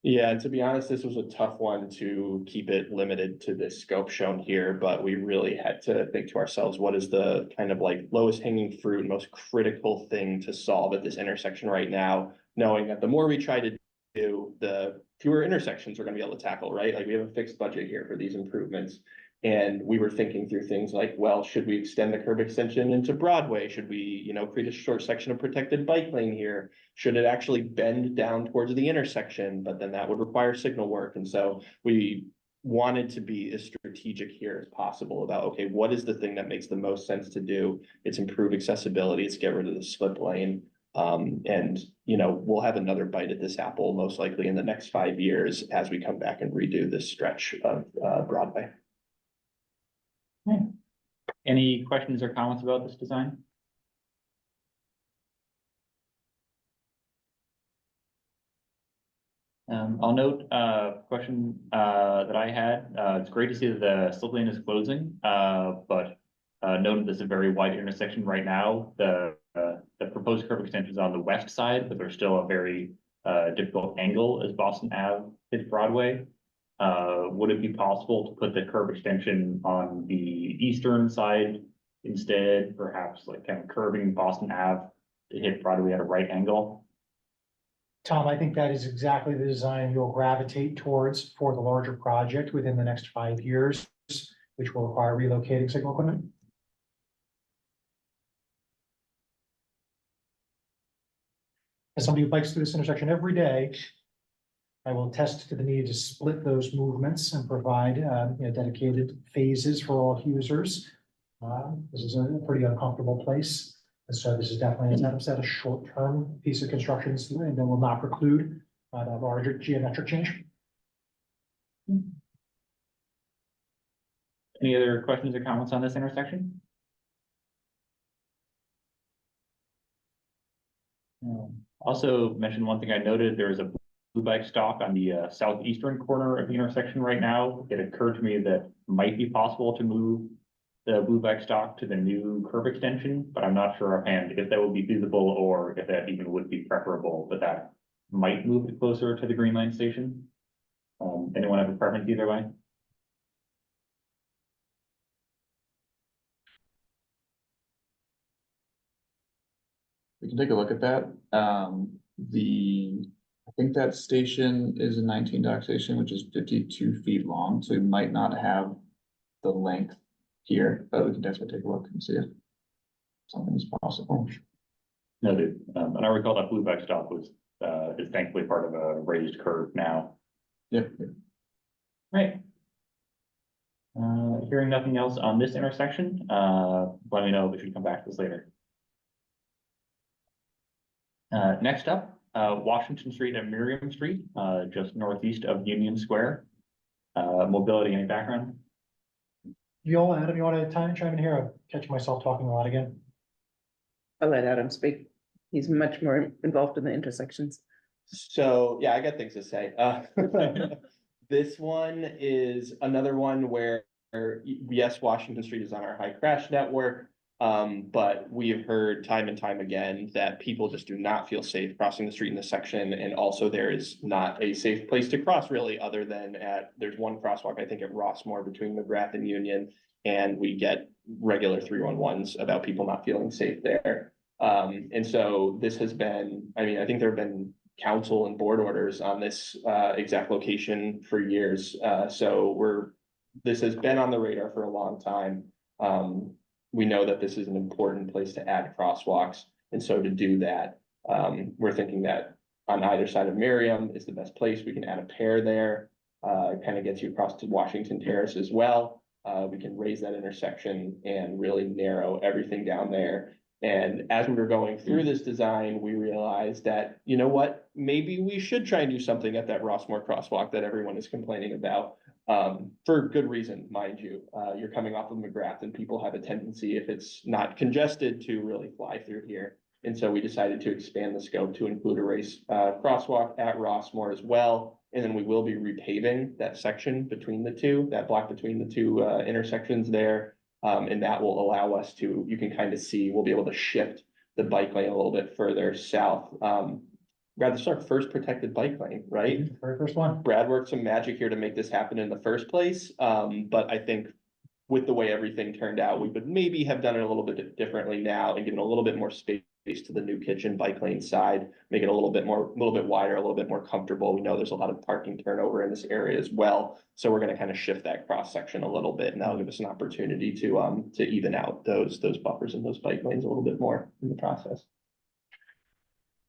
Yeah, and to be honest, this was a tough one to keep it limited to the scope shown here, but we really had to think to ourselves, what is the kind of like lowest hanging fruit, most critical thing to solve at this intersection right now, knowing that the more we try to the fewer intersections we're gonna be able to tackle, right? Like we have a fixed budget here for these improvements. And we were thinking through things like, well, should we extend the curb extension into Broadway? Should we, create a short section of protected bike lane here? Should it actually bend down towards the intersection? But then that would require signal work. And so we wanted to be as strategic here as possible about, okay, what is the thing that makes the most sense to do? It's improve accessibility, it's get rid of the slip lane. And we'll have another bite at this apple, most likely in the next 5 years as we come back and redo this stretch of Broadway. Any questions or comments about this design? I'll note question that I had. It's great to see that the slip lane is closing, but noted this is a very wide intersection right now. The proposed curb extension is on the west side, but there's still a very difficult angle as Boston Ave hits Broadway. Would it be possible to put the curb extension on the eastern side instead, perhaps like kind of curving Boston Ave to hit Broadway at a right angle? Tom, I think that is exactly the design you'll gravitate towards for the larger project within the next 5 years, which will require relocating signal equipment. As somebody who bikes through this intersection every day, I will attest to the need to split those movements and provide dedicated phases for all users. This is a pretty uncomfortable place. And so this is definitely, as Adam said, a short-term piece of construction that will not preclude a larger geometric change. Any other questions or comments on this intersection? Also mention one thing I noted, there is a blue bike stock on the southeastern corner of the intersection right now. It occurred to me that it might be possible to move the blue bike stock to the new curb extension, but I'm not sure offhand if that would be feasible or if that even would be preferable, but that might move it closer to the Green Line station. Anyone have a preference either way? We can take a look at that. I think that station is a 19 dock station, which is 52 feet long, so it might not have the length here, but we can definitely take a look and see if something is possible. Noted. And I recall that blue bike stock was is thankfully part of a raised curve now. Yep. Right. Hearing nothing else on this intersection, let me know if we should come back to this later. Next up, Washington Street and Miriam Street, just northeast of Union Square. Mobility, any background? Adam, you want to chime in here? I'm catching myself talking a lot again. I'll let Adam speak. He's much more involved in the intersections. So, yeah, I got things to say. This one is another one where, yes, Washington Street is on our high crash network. But we have heard time and time again that people just do not feel safe crossing the street in this section. And also there is not a safe place to cross really, other than there's one crosswalk, I think at Rossmore between McGrath and Union. And we get regular 311s about people not feeling safe there. And so this has been, I think there have been council and board orders on this exact location for years. So this has been on the radar for a long time. We know that this is an important place to add crosswalks. And so to do that, we're thinking that on either side of Miriam is the best place. We can add a pair there. It kind of gets you across to Washington Terrace as well. We can raise that intersection and really narrow everything down there. And as we were going through this design, we realized that, you know what, maybe we should try and do something at that Rossmore crosswalk that everyone is complaining about. For good reason, mind you. You're coming off of McGrath and people have a tendency, if it's not congested, to really fly through here. And so we decided to expand the scope to include a race crosswalk at Rossmore as well. And then we will be repaving that section between the two, that block between the two intersections there. And that will allow us to, you can kind of see, we'll be able to shift the bike lane a little bit further south. That's our first protected bike lane, right? Very first one. Brad worked some magic here to make this happen in the first place. But I think with the way everything turned out, we would maybe have done it a little bit differently now and given a little bit more space to the new kitchen bike lane side, make it a little bit wider, a little bit more comfortable. We know there's a lot of parking turnover in this area as well. So we're gonna kind of shift that cross section a little bit, and that'll give us an opportunity to even out those buffers and those bike lanes a little bit more in the process.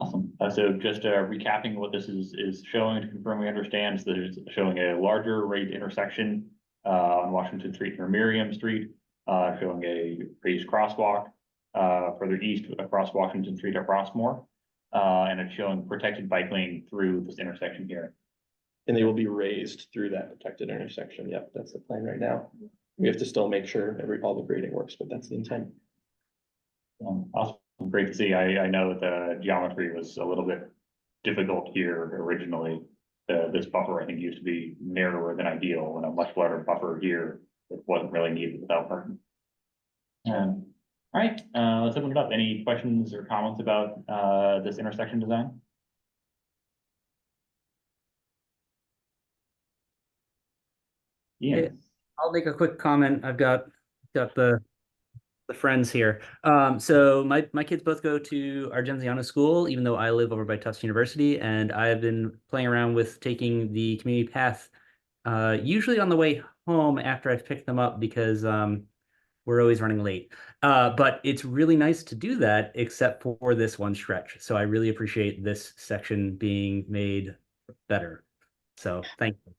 Awesome. So just recapping what this is showing to confirm we understand, so that it's showing a larger raised intersection on Washington Street near Miriam Street, showing a raised crosswalk further east across Washington Street at Rossmore, and it's showing protected bike lane through this intersection here. And they will be raised through that protected intersection. Yep, that's the plan right now. We have to still make sure all the grading works, but that's the intent. Awesome. Great to see. I know the geometry was a little bit difficult here originally. This buffer, I think, used to be narrower than ideal, and a much wider buffer here that wasn't really needed without parking. All right, let's open it up. Any questions or comments about this intersection design? Yeah. I'll make a quick comment. I've got the friends here. So my kids both go to Argenziano School, even though I live over by Tufts University, and I've been playing around with taking the community path, usually on the way home after I've picked them up, because we're always running late. But it's really nice to do that, except for this one stretch. So I really appreciate this section being made better. So thank you.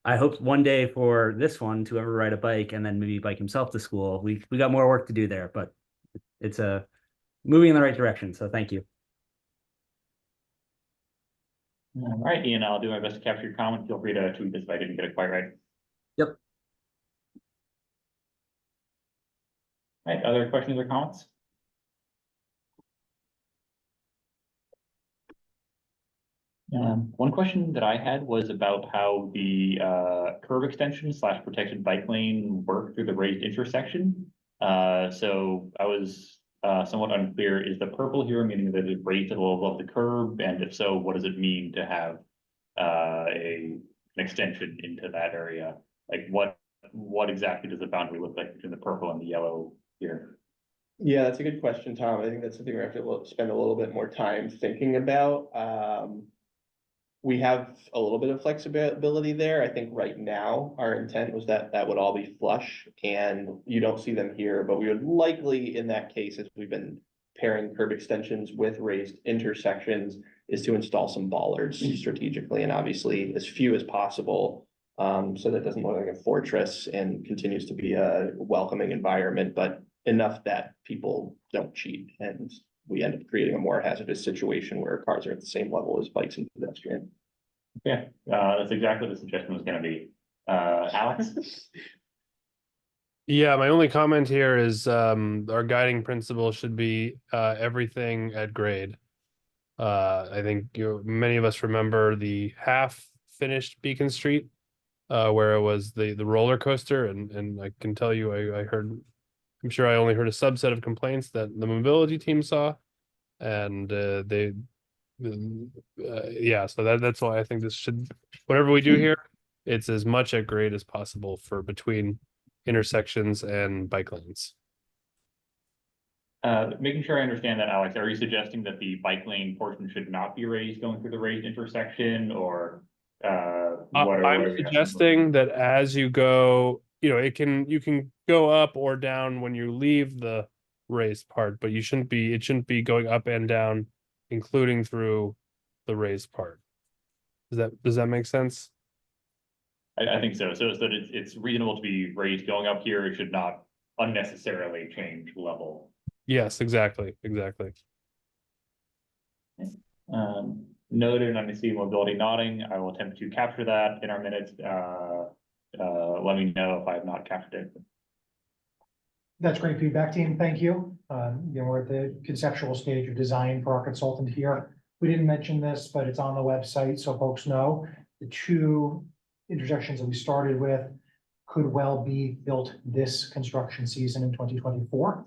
I hope one day for this one to ever ride a bike and then maybe bike himself to school. We got more work to do there, but it's moving in the right direction. So thank you. All right, Ian, I'll do my best to capture your comment. Feel free to tweet this if I didn't get it quite right. Yep. All right, other questions or comments? One question that I had was about how the curb extension / protected bike lane work through the raised intersection. So I was somewhat unclear. Is the purple here meaning that it's raised at the level of the curb? And if so, what does it mean to have an extension into that area? Like what exactly does the boundary look like between the purple and the yellow here? Yeah, that's a good question, Tom. I think that's something we have to spend a little bit more time thinking about. We have a little bit of flexibility there. I think right now our intent was that would all be flush, and you don't see them here, but we would likely, in that case, as we've been pairing curb extensions with raised intersections, is to install some bollards strategically, and obviously as few as possible, so that it doesn't look like a fortress and continues to be a welcoming environment, but enough that people don't cheat and we end up creating a more hazardous situation where cars are at the same level as bikes and pedestrians. Yeah, that's exactly what the suggestion was going to be. Alex? Yeah, my only comment here is our guiding principle should be everything at grade. I think many of us remember the half finished Beacon Street, where it was the roller coaster, and I can tell you I'm sure I only heard a subset of complaints that the mobility team saw, and yeah, so that's why I think this should, whatever we do here, it's as much at grade as possible for between intersections and bike lanes. Making sure I understand that, Alex, are you suggesting that the bike lane portion should not be raised going through the raised intersection, or I'm suggesting that as you go, you can go up or down when you leave the raised part, but it shouldn't be going up and down, including through the raised part. Does that make sense? I think so. So that it's reasonable to be raised going up here. It should not unnecessarily change level. Yes, exactly. Noted, and I see mobility nodding. I will attempt to capture that in our minutes. Let me know if I have not captured it. That's great feedback, team. Thank you. We're at the conceptual stage of design for our consultant here. We didn't mention this, but it's on the website, so folks know the two intersections that we started with could well be built this construction season in 2024.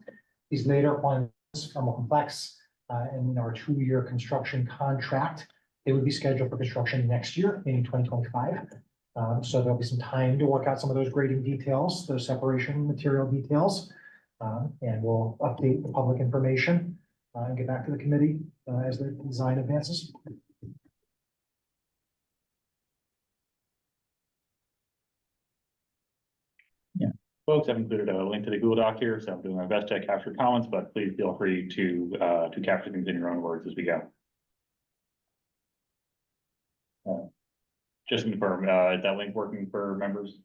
These later ones are more complex, and in our 2-year construction contract, they would be scheduled for construction next year, meaning 2025. So there'll be some time to work out some of those grading details, those separation material details, and we'll update the public information. and get back to the committee as the design advances. Folks, I've included a link to the Google Doc here, so I'm doing my best to capture comments, but please feel free to capture things in your own words as we go. Just to confirm, is that link working for members?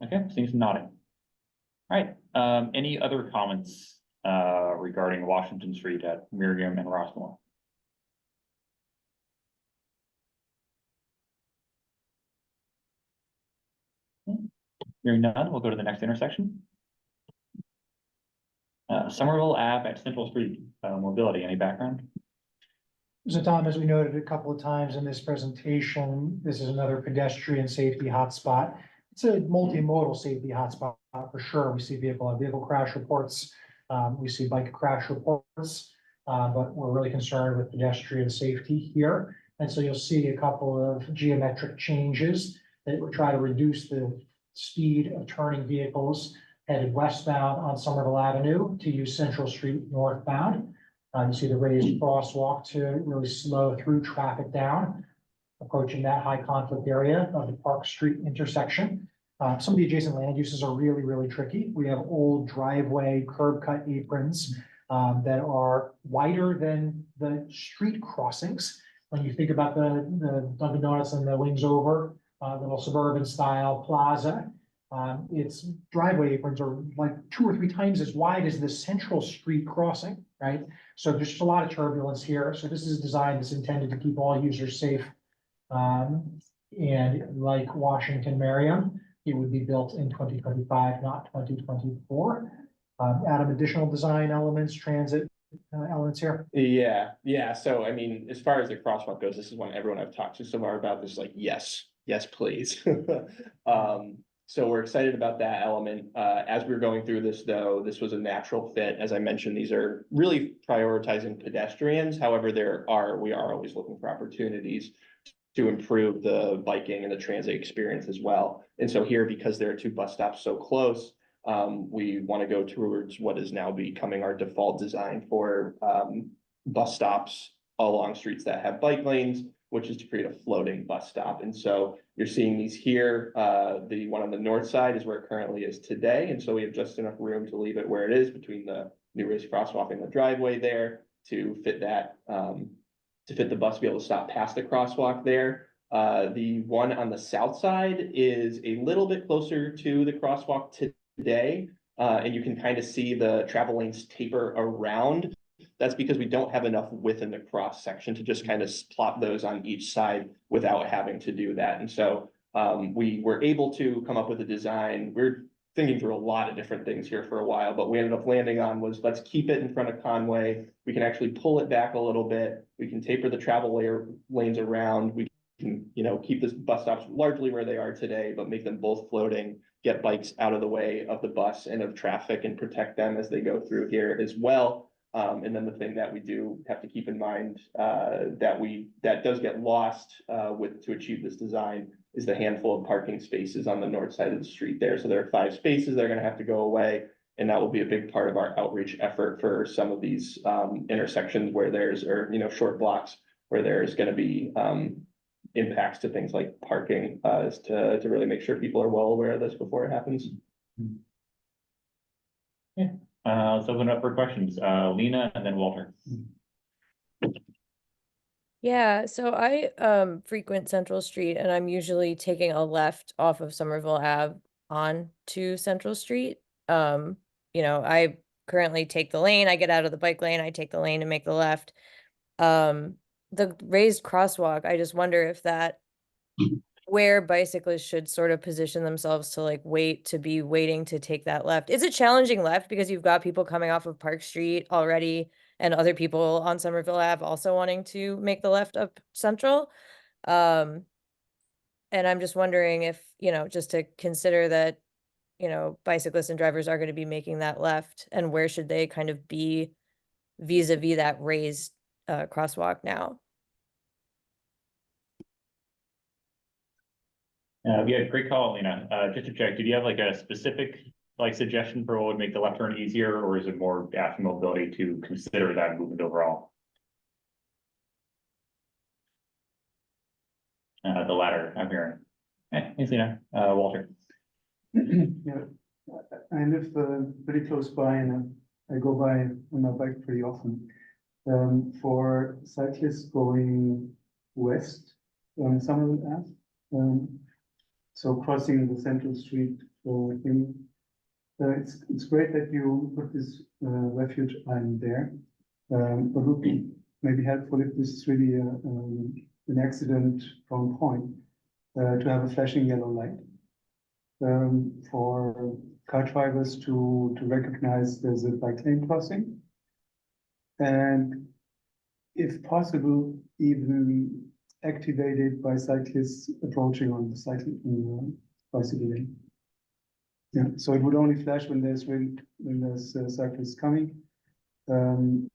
Okay, seems nodding. All right, any other comments regarding Washington Street at Miriam and Rossmore? Hearing none, we'll go to the next intersection. Somerville Ave at Central Street, mobility, any background? So Tom, as we noted a couple of times in this presentation, this is another pedestrian safety hotspot. It's a multimodal safety hotspot for sure. We see vehicle crash reports. We see bike crash reports, but we're really concerned with pedestrian safety here. And so you'll see a couple of geometric changes that will try to reduce the speed of turning vehicles headed westbound on Somerville Avenue to use Central Street northbound. You see the raised crosswalk to really slow through traffic down, approaching that high conflict area of the Park Street intersection. Some of the adjacent land uses are really, really tricky. We have old driveway curb cut aprons that are wider than the street crossings. When you think about the Dunkin' Donuts and the Wings Over, little suburban style plaza, its driveway aprons are like 2 or 3 times as wide as the Central Street crossing, right? So there's just a lot of turbulence here. So this is designed, it's intended to keep all users safe. And like Washington Merriam, it would be built in 2025, not 2024. Adam, additional design elements, transit elements here. Yeah. So I mean, as far as the crosswalk goes, this is one everyone I've talked to so far about this, like, yes, please. So we're excited about that element. As we were going through this, though, this was a natural fit. As I mentioned, these are really prioritizing pedestrians. However, we are always looking for opportunities to improve the biking and the transit experience as well. And so here, because there are 2 bus stops so close, we want to go towards what is now becoming our default design for bus stops along streets that have bike lanes, which is to create a floating bus stop. And so you're seeing these here. The one on the north side is where it currently is today. And so we have just enough room to leave it where it is between the new raised crosswalk and the driveway there to fit that, to fit the bus to be able to stop past the crosswalk there. The one on the south side is a little bit closer to the crosswalk today. And you can kind of see the travel lanes taper around. That's because we don't have enough width in the cross section to just kind of plot those on each side without having to do that. And so we were able to come up with a design. We're thinking through a lot of different things here for a while, but we ended up landing on was, let's keep it in front of Conway. We can actually pull it back a little bit. We can taper the travel lanes around. We can, keep the bus stops largely where they are today, but make them both floating, get bikes out of the way of the bus and of traffic and protect them as they go through here as well. And then the thing that we do have to keep in mind that does get lost to achieve this design is the handful of parking spaces on the north side of the street there. So there are 5 spaces that are going to have to go away. And that will be a big part of our outreach effort for some of these intersections where short blocks where there's going to be impacts to things like parking to really make sure people are well aware of this before it happens. Yeah. Let's open it up for questions. Lena and then Walter. Yeah, so I frequent Central Street and I'm usually taking a left off of Somerville Ave on to Central Street. I currently take the lane, I get out of the bike lane, I take the lane and make the left. The raised crosswalk, I just wonder if that where bicyclists should sort of position themselves to waiting to take that left. It's a challenging left because you've got people coming off of Park Street already and other people on Somerville Ave also wanting to make the left up Central. And I'm just wondering if, just to consider that, bicyclists and drivers are going to be making that left and where should they kind of be vis-a-vis that raised crosswalk now. Yeah, great call, Lena. Just to check, did you have like a specific like suggestion for what would make the left turn easier, or is it more asking mobility to consider that movement overall? The latter, I'm hearing. Hey, Walter. Yeah, I live pretty close by and I go by on my bike pretty often. For cyclists going west, Somerville Ave, so crossing the central street thing. It's great that you put this refuge island there. But would be maybe helpful if this is really an accident prone point to have a flashing yellow light for car drivers to recognize there's a bike lane crossing. And if possible, even activated by cyclists approaching on the bicycle lane. Yeah, so it would only flash when there's cyclists coming. And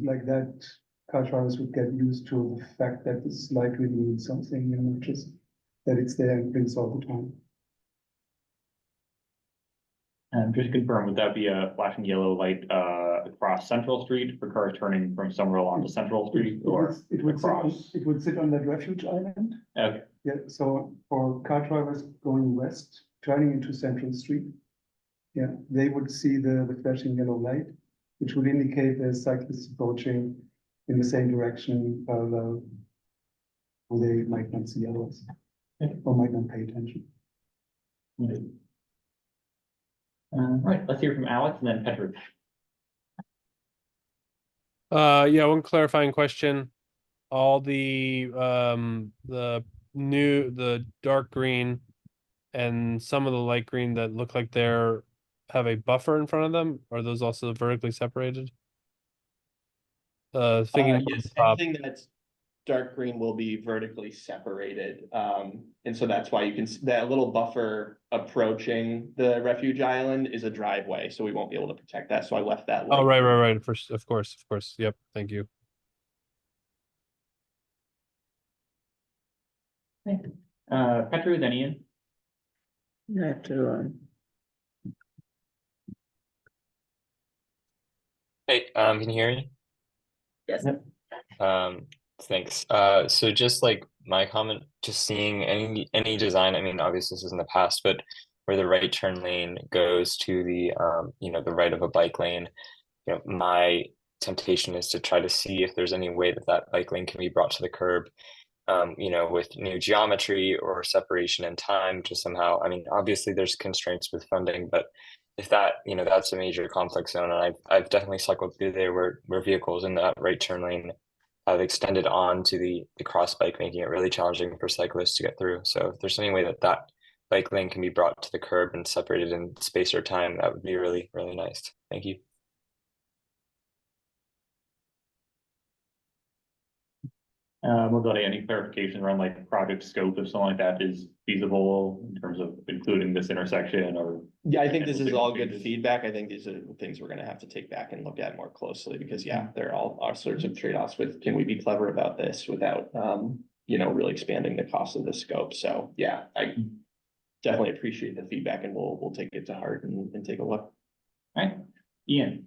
like that, car drivers would get used to the fact that this light really means something, not just that it's there and blinks all the time. And just to confirm, would that be a flashing yellow light across Central Street for cars turning from Somerville onto Central Street, or across? It would sit on that refuge island. Okay. Yeah, so for car drivers going west, turning into Central Street, yeah, they would see the flashing yellow light, which would indicate there's cyclists approaching in the same direction, parallel, or they might not see others, or might not pay attention. Right, let's hear from Alex and then Patrick. Yeah, one clarifying question. All the dark green and some of the light green that look like they're have a buffer in front of them, are those also vertically separated? Thinking Yes, top. anything that's dark green will be vertically separated. And so that's why you can, that little buffer approaching the refuge island is a driveway, so we won't be able to protect that. So I left that. Oh, light. right. First, of course. Yep. Thank you. Petru, then Ian. I have to, Hey, can you hear me? yes. Thanks. So just like my comment, just seeing any design, I mean, obviously this is in the past, but where the right turn lane goes to the the right of a bike lane, my temptation is to try to see if there's any way that that bike lane can be brought to the curb, with new geometry or separation in time to somehow, I mean, obviously there's constraints with funding, but if that, that's a major conflict zone, and I've definitely cycled through there where vehicles in that right turn lane have extended on to the cross bike, making it really challenging for cyclists to get through. So if there's any way that that bike lane can be brought to the curb and separated in space or time, that would be really, really nice. Thank you. Mobility, any clarification around like project scope, if something like that is feasible in terms of including this intersection, or? Yeah, I think this is all good changes? feedback. I think these are things we're gonna have to take back and look at more closely because there are all sorts of trade-offs with, can we be clever about this without, really expanding the cost of the scope? So, yeah, I definitely appreciate the feedback and we'll take it to heart and take a look. All right, Ian.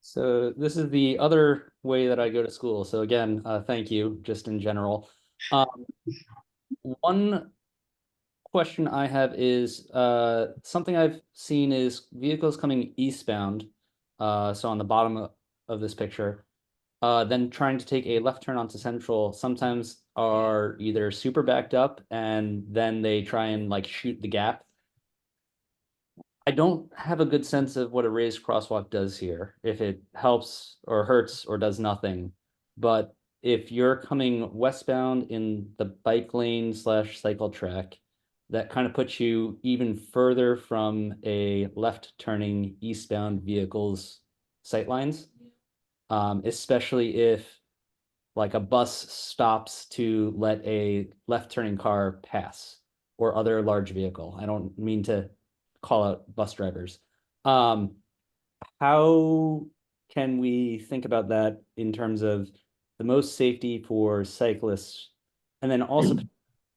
So this is the other way that I go to school. So again, thank you, just in general. One question I have is something I've seen is vehicles coming eastbound, so on the bottom of this picture, then trying to take a left turn onto Central sometimes are either super backed up and then they try and like shoot the gap. I don't have a good sense of what a raised crosswalk does here, if it helps or hurts or does nothing. But if you're coming westbound in the bike lane / cycle track, that kind of puts you even further from a left turning eastbound vehicle's sightlines. Especially if like a bus stops to let a left turning car pass or other large vehicle. I don't mean to call out bus drivers. How can we think about that in terms of the most safety for cyclists? And then also,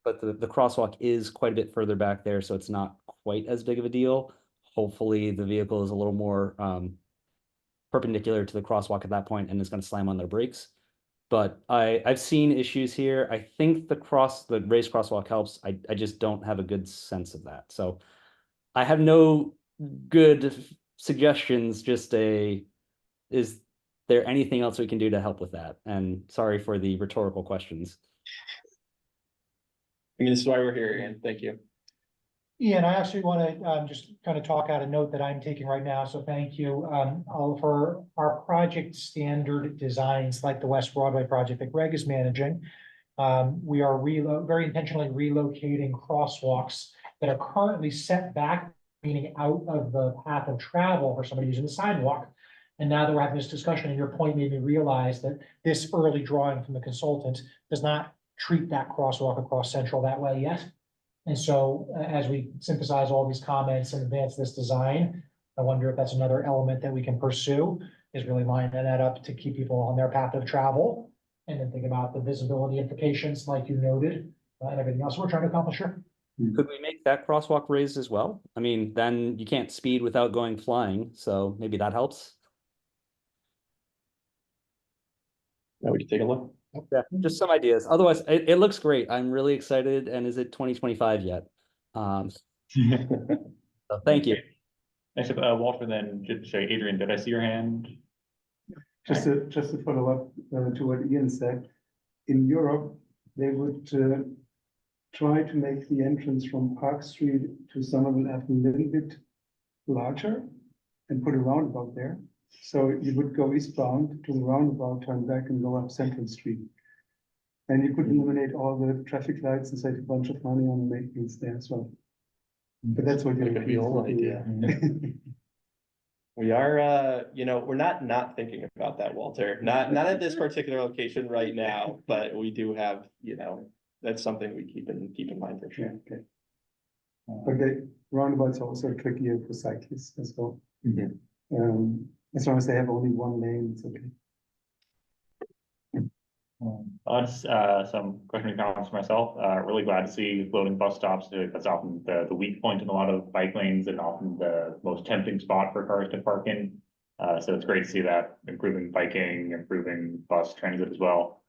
but the crosswalk is quite a bit further back there, so it's not quite as big of a deal. hopefully the vehicle is a little more perpendicular to the crosswalk at that point and is going to slam on their brakes. But I've seen issues here. I think the raised crosswalk helps. I just don't have a good sense of that. So I have no good suggestions, just is there anything else we can do to help with that? And sorry for the rhetorical questions. I mean, this is why we're here, Ian. Thank you. Ian, I actually want to just kind of talk out a note that I'm taking right now, so thank you. For our project standard designs, like the West Broadway project that Greg is managing, we are very intentionally relocating crosswalks that are currently set back, meaning out of the path of travel for somebody using the sidewalk. And now that we're having this discussion, and your point made me realize that this early drawing from the consultant does not treat that crosswalk across Central that way yet. And so as we synthesize all these comments and advance this design, I wonder if that's another element that we can pursue, is really lining that up to keep people on their path of travel. And then think about the visibility implications, like you noted, and everything else we're trying to accomplish here. Could we make that crosswalk raised as well? I mean, then you can't speed without going flying, so maybe that helps. Now we can take a look. Yeah, just some ideas. Otherwise, it looks great. I'm really excited. And is it 2025 yet? So thank you. Next up, Walter, then just say, Adrian, did I see your hand? Just to follow up to what Ian said, in Europe, they would try to make the entrance from Park Street to Somerville a little bit larger and put a roundabout there. So you would go eastbound to the roundabout, turn back and go up Central Street. And you could eliminate all the traffic lights and save a bunch of money on the maintenance there as well. But that's what you're That could be a whole idea. We are, we're not thinking about that, Walter. Not at this particular location right now, but we do have, that's something we keep in mind for sure. Okay. But the roundabouts are also trickier for cyclists as well. As long as they have only one lane, it's okay. Just some questioning comments for myself. Really glad to see floating bus stops. That's often the weak point in a lot of bike lanes and often the most tempting spot for cars to park in. So it's great to see that improving biking, improving bus transit as well.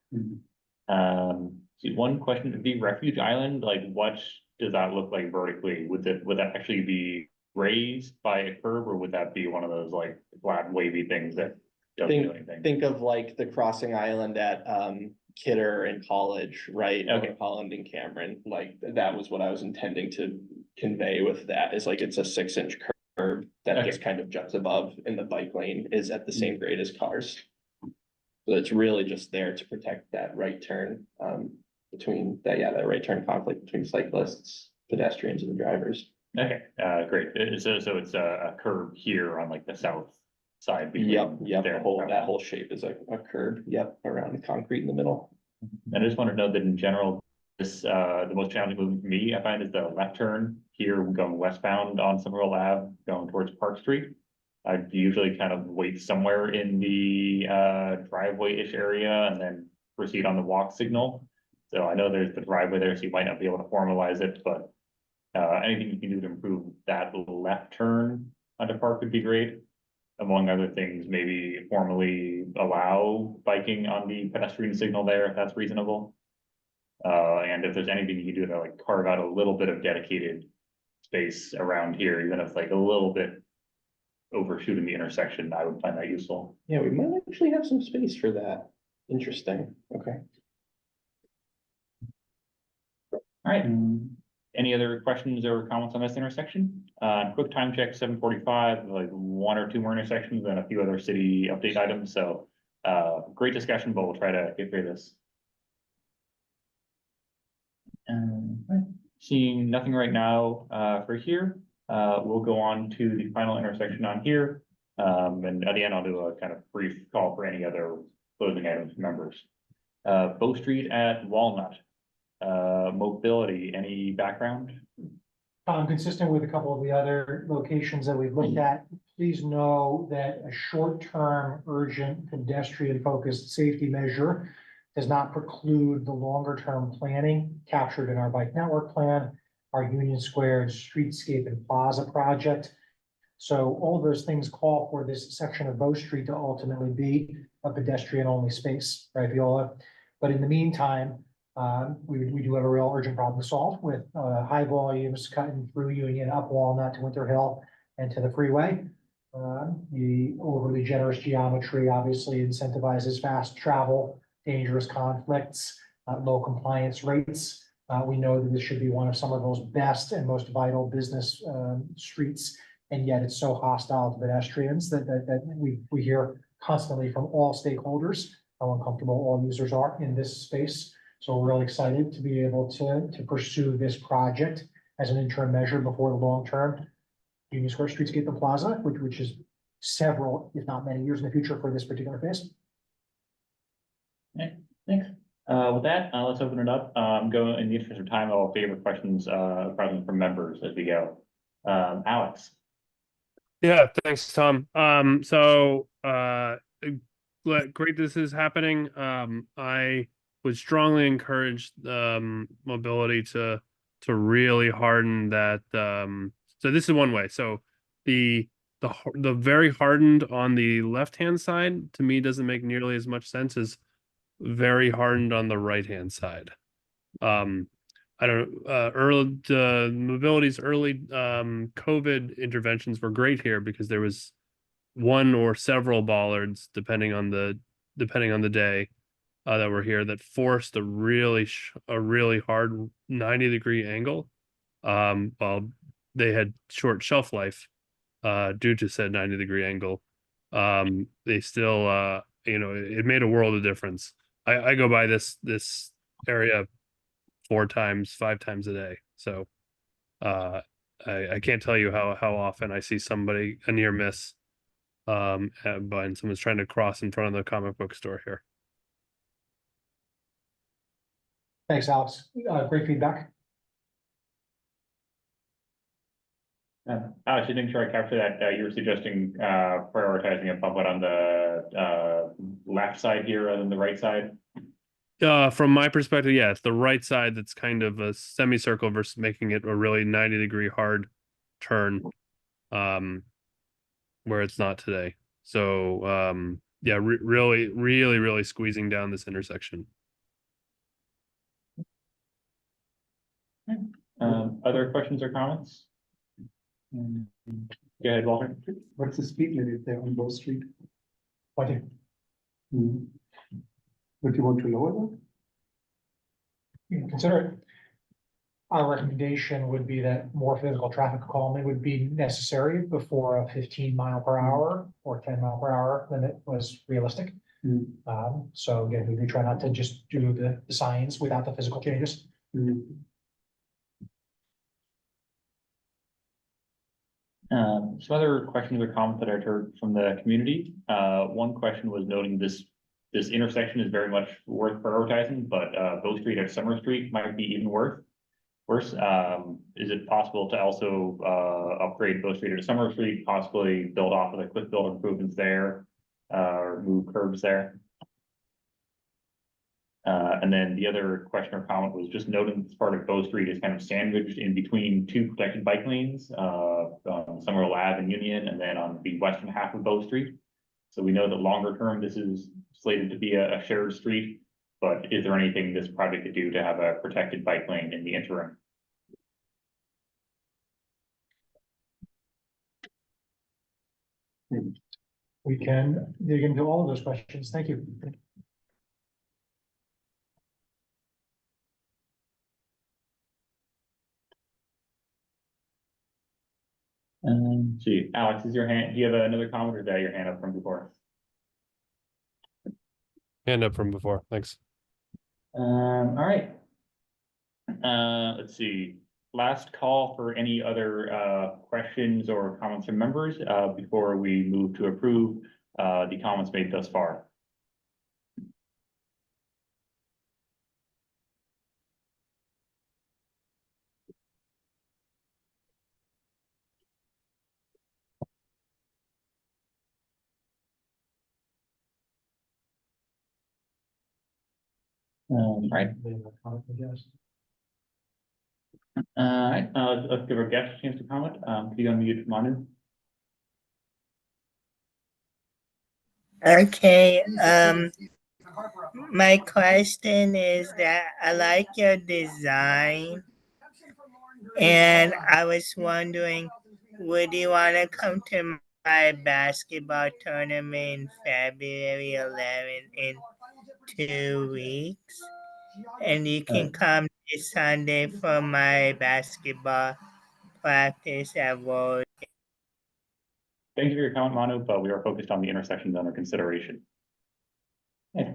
One question would be Refuge Island. Like, what does that look like vertically? Would that actually be raised by a curb, or would that be one of those like flat wavy things that doesn't do anything? Think of like the crossing island at Kidder and College, right? Okay. Holland and Cameron, like that was what I was intending to convey with that, is like it's a 6-inch curb that just kind of juts above, and the bike lane is at the same grade as cars. So it's really just there to protect that right turn that right turn conflict between cyclists, pedestrians, and the drivers. Okay, great. So it's a curb here on like the south side. Yep. There. That whole shape is a curb. Yep, around the concrete in the middle. And I just want to note that in general, this the most challenging movement for me, I find, is the left turn here going westbound on Somerville Ave, going towards Park Street. I usually kind of wait somewhere in the driveway-ish area and then proceed on the walk signal. So I know there's the driveway there, so you might not be able to formalize it, but anything you can do to improve that left turn onto Park would be great. Among other things, maybe formally allow biking on the pedestrian signal there, if that's reasonable. And if there's anything you can do to like carve out a little bit of dedicated space around here, even if it's like a little bit overshooting the intersection, I would find that useful. Yeah, we might actually have some space for that. Interesting. Okay. All right. Any other questions or comments on this intersection? Quick time check, 7:45, like 1 or 2 more intersections and a few other city update items. So great discussion, but we'll try to get through this. Seeing nothing right now for here, we'll go on to the final intersection on here. And at the end, I'll do a kind of brief call for any other closing items from members. Bow Street at Walnut. Mobility, any background? Consistent with a couple of the other locations that we've looked at, please know that a short-term urgent pedestrian-focused safety measure does not preclude the longer-term planning captured in our bike network plan, our Union Square streetscape and plaza project, So all of those things call for this section of Bow Street to ultimately be a pedestrian-only space, right, Viola? But in the meantime, we do have a real urgent problem to solve with high volumes cutting through Union, up Walnut to Winter Hill and to the freeway. The overly generous geometry obviously incentivizes fast travel, dangerous conflicts, low compliance rates. We know that this should be one of Somerville's best and most vital business streets, and yet it's so hostile to pedestrians that we hear constantly from all stakeholders how uncomfortable all users are in this space. So we're really excited to be able to pursue this project as an interim measure before the long term Union Square Streetscape and Plaza, which is several, if not many years in the future for this particular phase. Okay, thanks. With that, let's open it up. Go in the interest of time, I'll favor questions from members as we go. Alex. Yeah, thanks, Tom. Great this is happening. I would strongly encourage mobility to really harden that. So this is one way. So the very hardened on the left-hand side to me doesn't make nearly as much sense as very hardened on the right-hand side. I don't the mobility's early COVID interventions were great here because there was one or several bollards depending on the day that were here that forced a really hard 90-degree angle while they had short shelf life due to said 90-degree angle. They still it made a world of difference. I go by this area 4 times, 5 times a day. So I can't tell you how often I see somebody a near miss and someone's trying to cross in front of the comic book store here. Thanks, Alex. Great feedback. Alex, you didn't sure I captured that. You were suggesting prioritizing a bump out on the left side here rather than the right side. From my perspective, yes, the right side that's kind of a semicircle versus making it a really 90-degree hard turn, where it's not today. So yeah, really squeezing down this intersection. Other questions or comments? Go ahead, Walter. What's the speed limit there on Bow Street? 20. Would you want to lower that? You can consider it. Our recommendation would be that more physical traffic calming would be necessary before a 15-mile-per-hour or 10-mile-per-hour limit was realistic. So again, we try not to just do the signs without the physical changes. Some other questions or comments that I heard from the community. One question was noting this intersection is very much worth prioritizing, but Bow Street at Summer Street might be even worse. Is it possible to also upgrade Bow Street to Summer Street, possibly build off of the quick build improvements there, or move curbs there? And then the other question or comment was just noting this part of Bow Street is kind of sandwiched in between 2 protected bike lanes, on Somerville Ave and Union, and then on the western half of Bow Street. So we know that longer term, this is slated to be a shared street, but is there anything this project could do to have a protected bike lane in the interim? We can dig into all of those questions. Thank you. See, Alex, do you have another comment or is that your hand up from before? Hand up from before, thanks. All right. Let's see. Last call for any other questions or comments from members before we move to approve the comments made thus far. Right. All right. Let's give our guest a chance to comment. Can you unmute Manu? Okay, my question is that I like your design, and I was wondering, would you want to come to my basketball tournament in February 11th in 2 weeks? And you can come this Sunday for my basketball practice at World. Thank you for your comment, Manu, but we are focused on the intersections under consideration. Okay,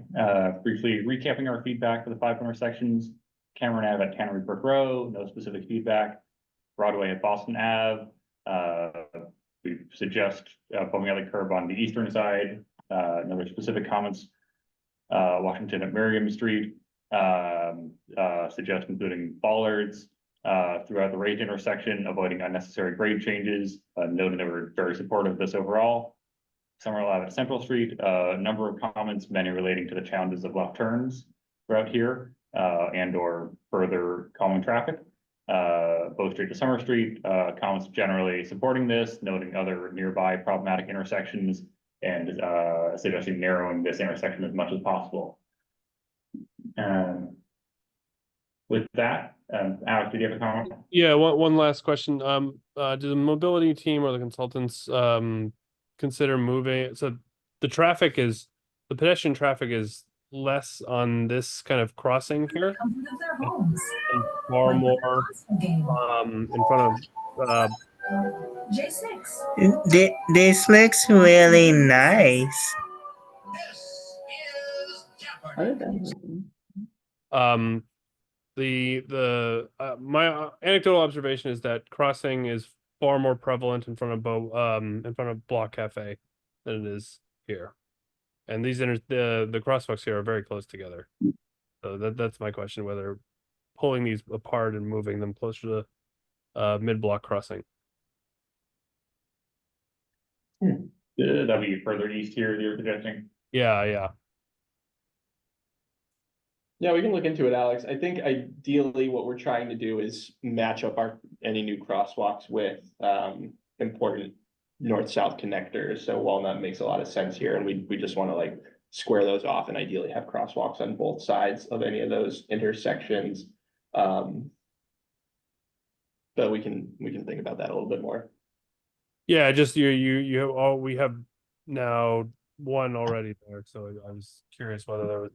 briefly recapping our feedback for the 5 intersections: Cameron Ave at Tannery Brook Row, no specific feedback. Broadway at Boston Ave, we suggest bumping out the curb on the eastern side. No specific comments. Washington at Merriam Street, suggest including bollards throughout the rate intersection, avoiding unnecessary grade changes. Noting that we're very supportive of this overall. Somerville Ave at Central Street, a number of comments, many relating to the challenges of left turns throughout here, and or further calming traffic. Bow Street to Summer Street, comments generally supporting this, noting other nearby problematic intersections, and suggesting narrowing this intersection as much as possible. With that, Alex, did you have a comment? Yeah, one last question. Do the mobility team or the consultants consider moving? So the pedestrian traffic is less on this kind of crossing here, and far more in front of This looks really nice. My anecdotal observation is that crossing is far more prevalent in front of Block Cafe than it is here, and the crosswalks here are very close together. So that's my question: whether pulling these apart and moving them closer to mid-block crossing. That'd be further east here, you're suggesting? Yeah. Yeah, we can look into it, Alex. I think ideally what we're trying to do is match up any new crosswalks with important north-south connectors. So Walnut makes a lot of sense here, and we just want to like square those off and ideally have crosswalks on both sides of any of those intersections. But we can think about that a little bit more. Yeah, just you have all we have now one already there, so I was curious whether there was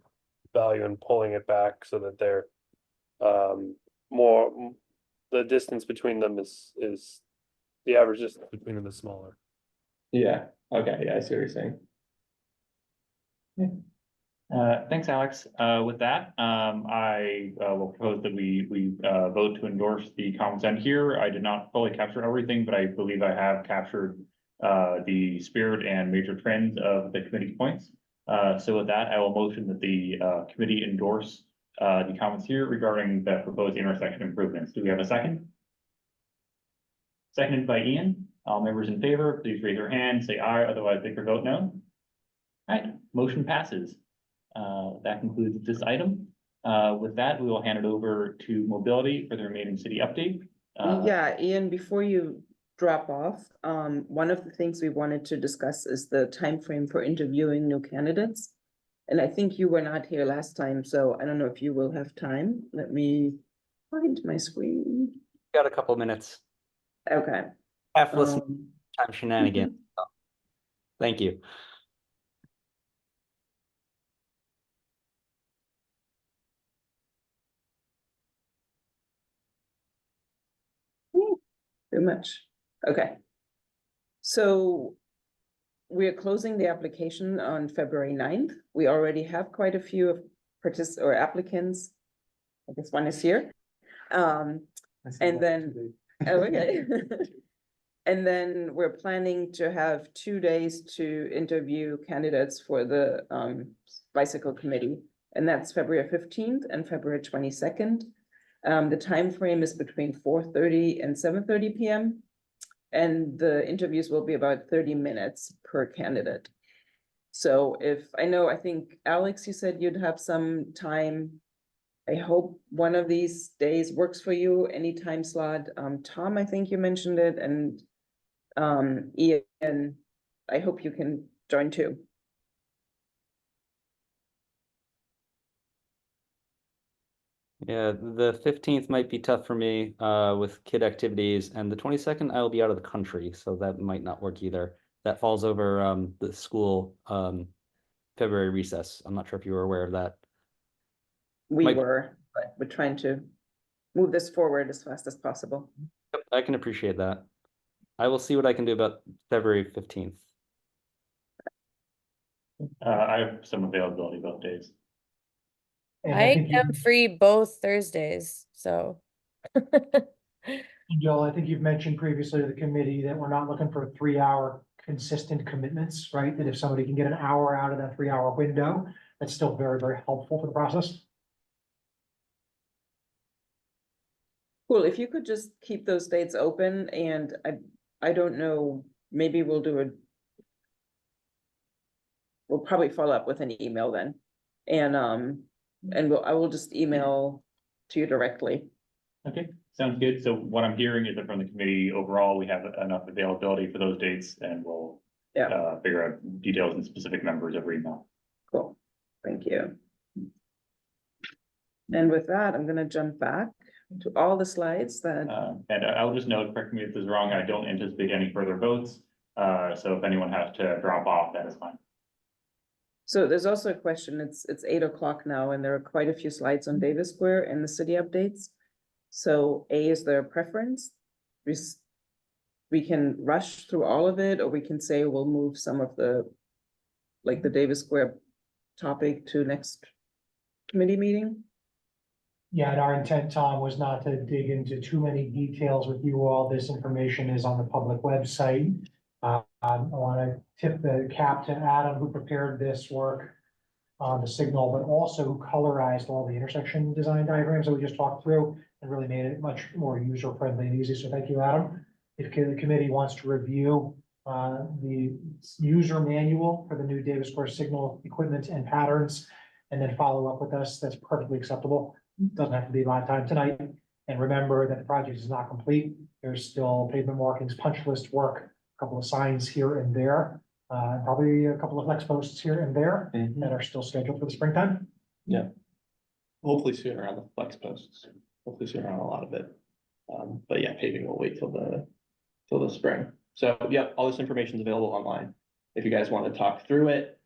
value in pulling it back so that they're more, the distance between them is the average distance between them is smaller. Yeah. Okay. Yeah, I see what you're saying. Thanks, Alex. With that, I will propose that we vote to endorse the comments end here. I did not fully capture everything, but I believe I have captured the spirit and major trends of the committee's points. So with that, I will motion that the committee endorse the comments here regarding the proposed intersection improvements. Do we have a second? Seconded by Ian. All members in favor, please raise your hand, say aye, otherwise take your vote no. All right, motion passes. That concludes this item. With that, we will hand it over to mobility for the remaining city update. Yeah, Ian, before you drop off, one of the things we wanted to discuss is the time frame for interviewing new candidates. And I think you were not here last time, so I don't know if you will have time. Let me find my screen. Got a couple minutes. Okay. Half listen time shenanigans. Thank you. Too much. Okay. So we're closing the application on February 9th. We already have quite a few applicants. I guess one is here. And then, okay. And then we're planning to have 2 days to interview candidates for the bicycle committee. And that's February 15th and February 22nd. The time frame is between 4:30 and 7:30 p.m. And the interviews will be about 30 minutes per candidate. So I think Alex, you said you'd have some time. I hope one of these days works for you, any time slot. Tom, I think you mentioned it, and Ian, I hope you can join too. Yeah, the 15th might be tough for me with kid activities, and the 22nd I will be out of the country, so that might not work either. That falls over the school February recess. I'm not sure if you were aware of that. We Mike- were, but we're trying to move this forward as fast as possible. Yep, I can appreciate that. I will see what I can do about February 15th. I have some availability both days. And I think am free both Thursdays, so. Joel, I think you've mentioned previously to the committee that we're not looking for 3-hour consistent commitments, right? That if somebody can get an hour out of that 3-hour window, that's still very, very helpful for the process. Cool, if you could just keep those dates open, and I don't know, maybe we'll probably follow up with an email then. And I will just email to you directly. Okay, sounds good. So what I'm hearing is that from the committee overall, we have enough availability for those dates, and we'll figure out details and specific members over email. Cool, thank you. And with that, I'm gonna jump back to all the slides that. And I'll just note, correct me if this is wrong, I don't anticipate any further votes. So if anyone has to drop off, that is fine. So there's also a question, it's 8 o'clock now, and there are quite a few slides on Davis Square and the city updates. So is there a preference? We can rush through all of it, or we can say we'll move some of the, like the Davis Square topic to next committee meeting? Yeah, and our intent, Tom, was not to dig into too many details with you all. This information is on the public website. I want to tip the cap to Adam, who prepared this work on the signal, but also who colorized all the intersection design diagrams that we just talked through and really made it much more user-friendly and easy. So thank you, Adam. If the committee wants to review the user manual for the new Davis Square signal equipment and patterns, and then follow up with us, that's perfectly acceptable. Doesn't have to be a lot of time tonight. And remember that the project is not complete. There's still pavement markings, punch list work, a couple of signs here and there, probably a couple of flex posts here and there that are still scheduled for the springtime. Yeah. Hopefully sooner on the flex posts, hopefully sooner on a lot of it. But yeah, paving will wait till the spring. So yeah, all this information is available online. If you guys want to talk through it,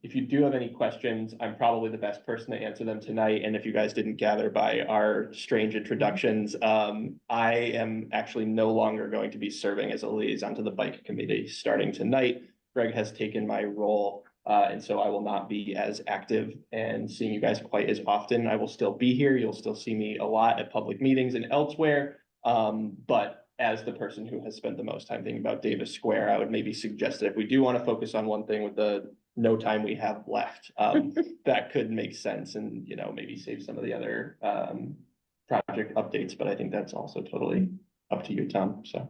if you do have any questions, I'm probably the best person to answer them tonight. And if you guys didn't gather by our strange introductions, I am actually no longer going to be serving as a liaison to the bike committee starting tonight. Greg has taken my role, and so I will not be as active and seeing you guys quite as often. I will still be here. You'll still see me a lot at public meetings and elsewhere. But as the person who has spent the most time thinking about Davis Square, I would maybe suggest that if we do want to focus on one thing with the no time we have left, that could make sense and, you know, maybe save some of the other project updates. But I think that's also totally up to you, Tom. So.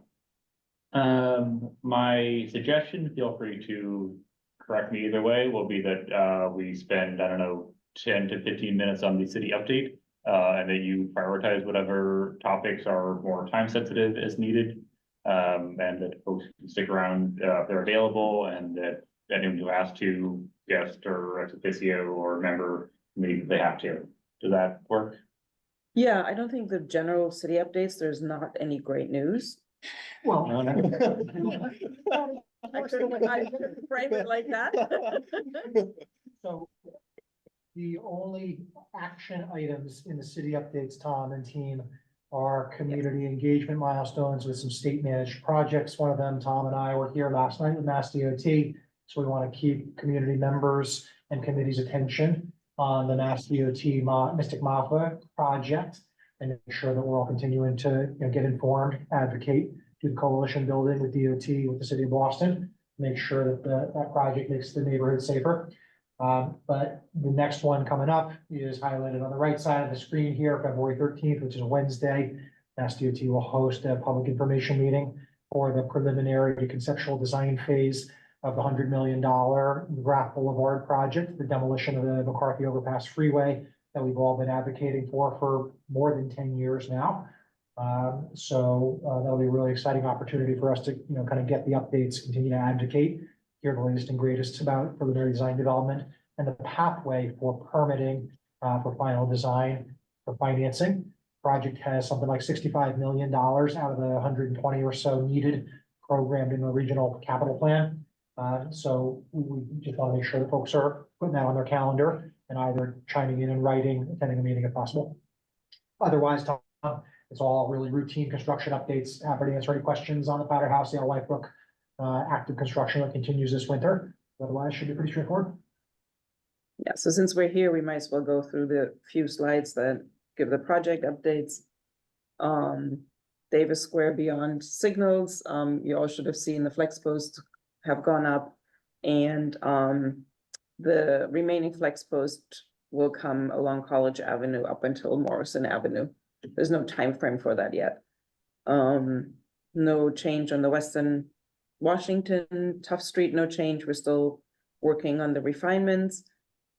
My suggestion, feel free to correct me either way, will be that we spend, I don't know, 10 to 15 minutes on the city update. And that you prioritize whatever topics are more time sensitive as needed. And that folks can stick around if they're available, and that anyone who has to guest or ex officio or member, maybe they have to. Does that work? Yeah, I don't think the general city updates, there's not any great news. Well, No, no. I couldn't frame it like that. So the only action items in the city updates, Tom and team, are community engagement milestones with some state managed projects. One of them, Tom and I were here last night with Mass DOT. So we want to keep community members and committee's attention on the Mass DOT Mystic Mafia project and make sure that we're all continuing to get informed, advocate, do the coalition building with DOT, with the city of Boston, make sure that that project makes the neighborhood safer. But the next one coming up is highlighted on the right side of the screen here, February 13th, which is a Wednesday. Mass DOT will host a public information meeting for the preliminary conceptual design phase of the $100 million Graff Boulevard project, the demolition of the McCarthy Overpass Freeway that we've all been advocating for more than 10 years now. So that'll be a really exciting opportunity for us to kind of get the updates, continue to advocate, hear the latest and greatest about preliminary design development and the pathway for permitting for final design for financing. Project has something like $65 million out of the 120 or so needed programmed in the regional capital plan. So we just want to make sure that folks are putting that on their calendar and either chiming in and writing, attending a meeting if possible. Otherwise, Tom, it's all really routine construction updates. Happy to answer any questions on the Powder House, the Lifebrook, active construction that continues this winter. Otherwise, should be pretty straightforward. Yeah, so since we're here, we might as well go through the few slides that give the project updates. Davis Square beyond signals, you all should have seen the flex posts have gone up, and the remaining flex post will come along College Avenue up until Morrison Avenue. There's no time frame for that yet. No change on the Western Washington, Tough Street, no change. We're still working on the refinements.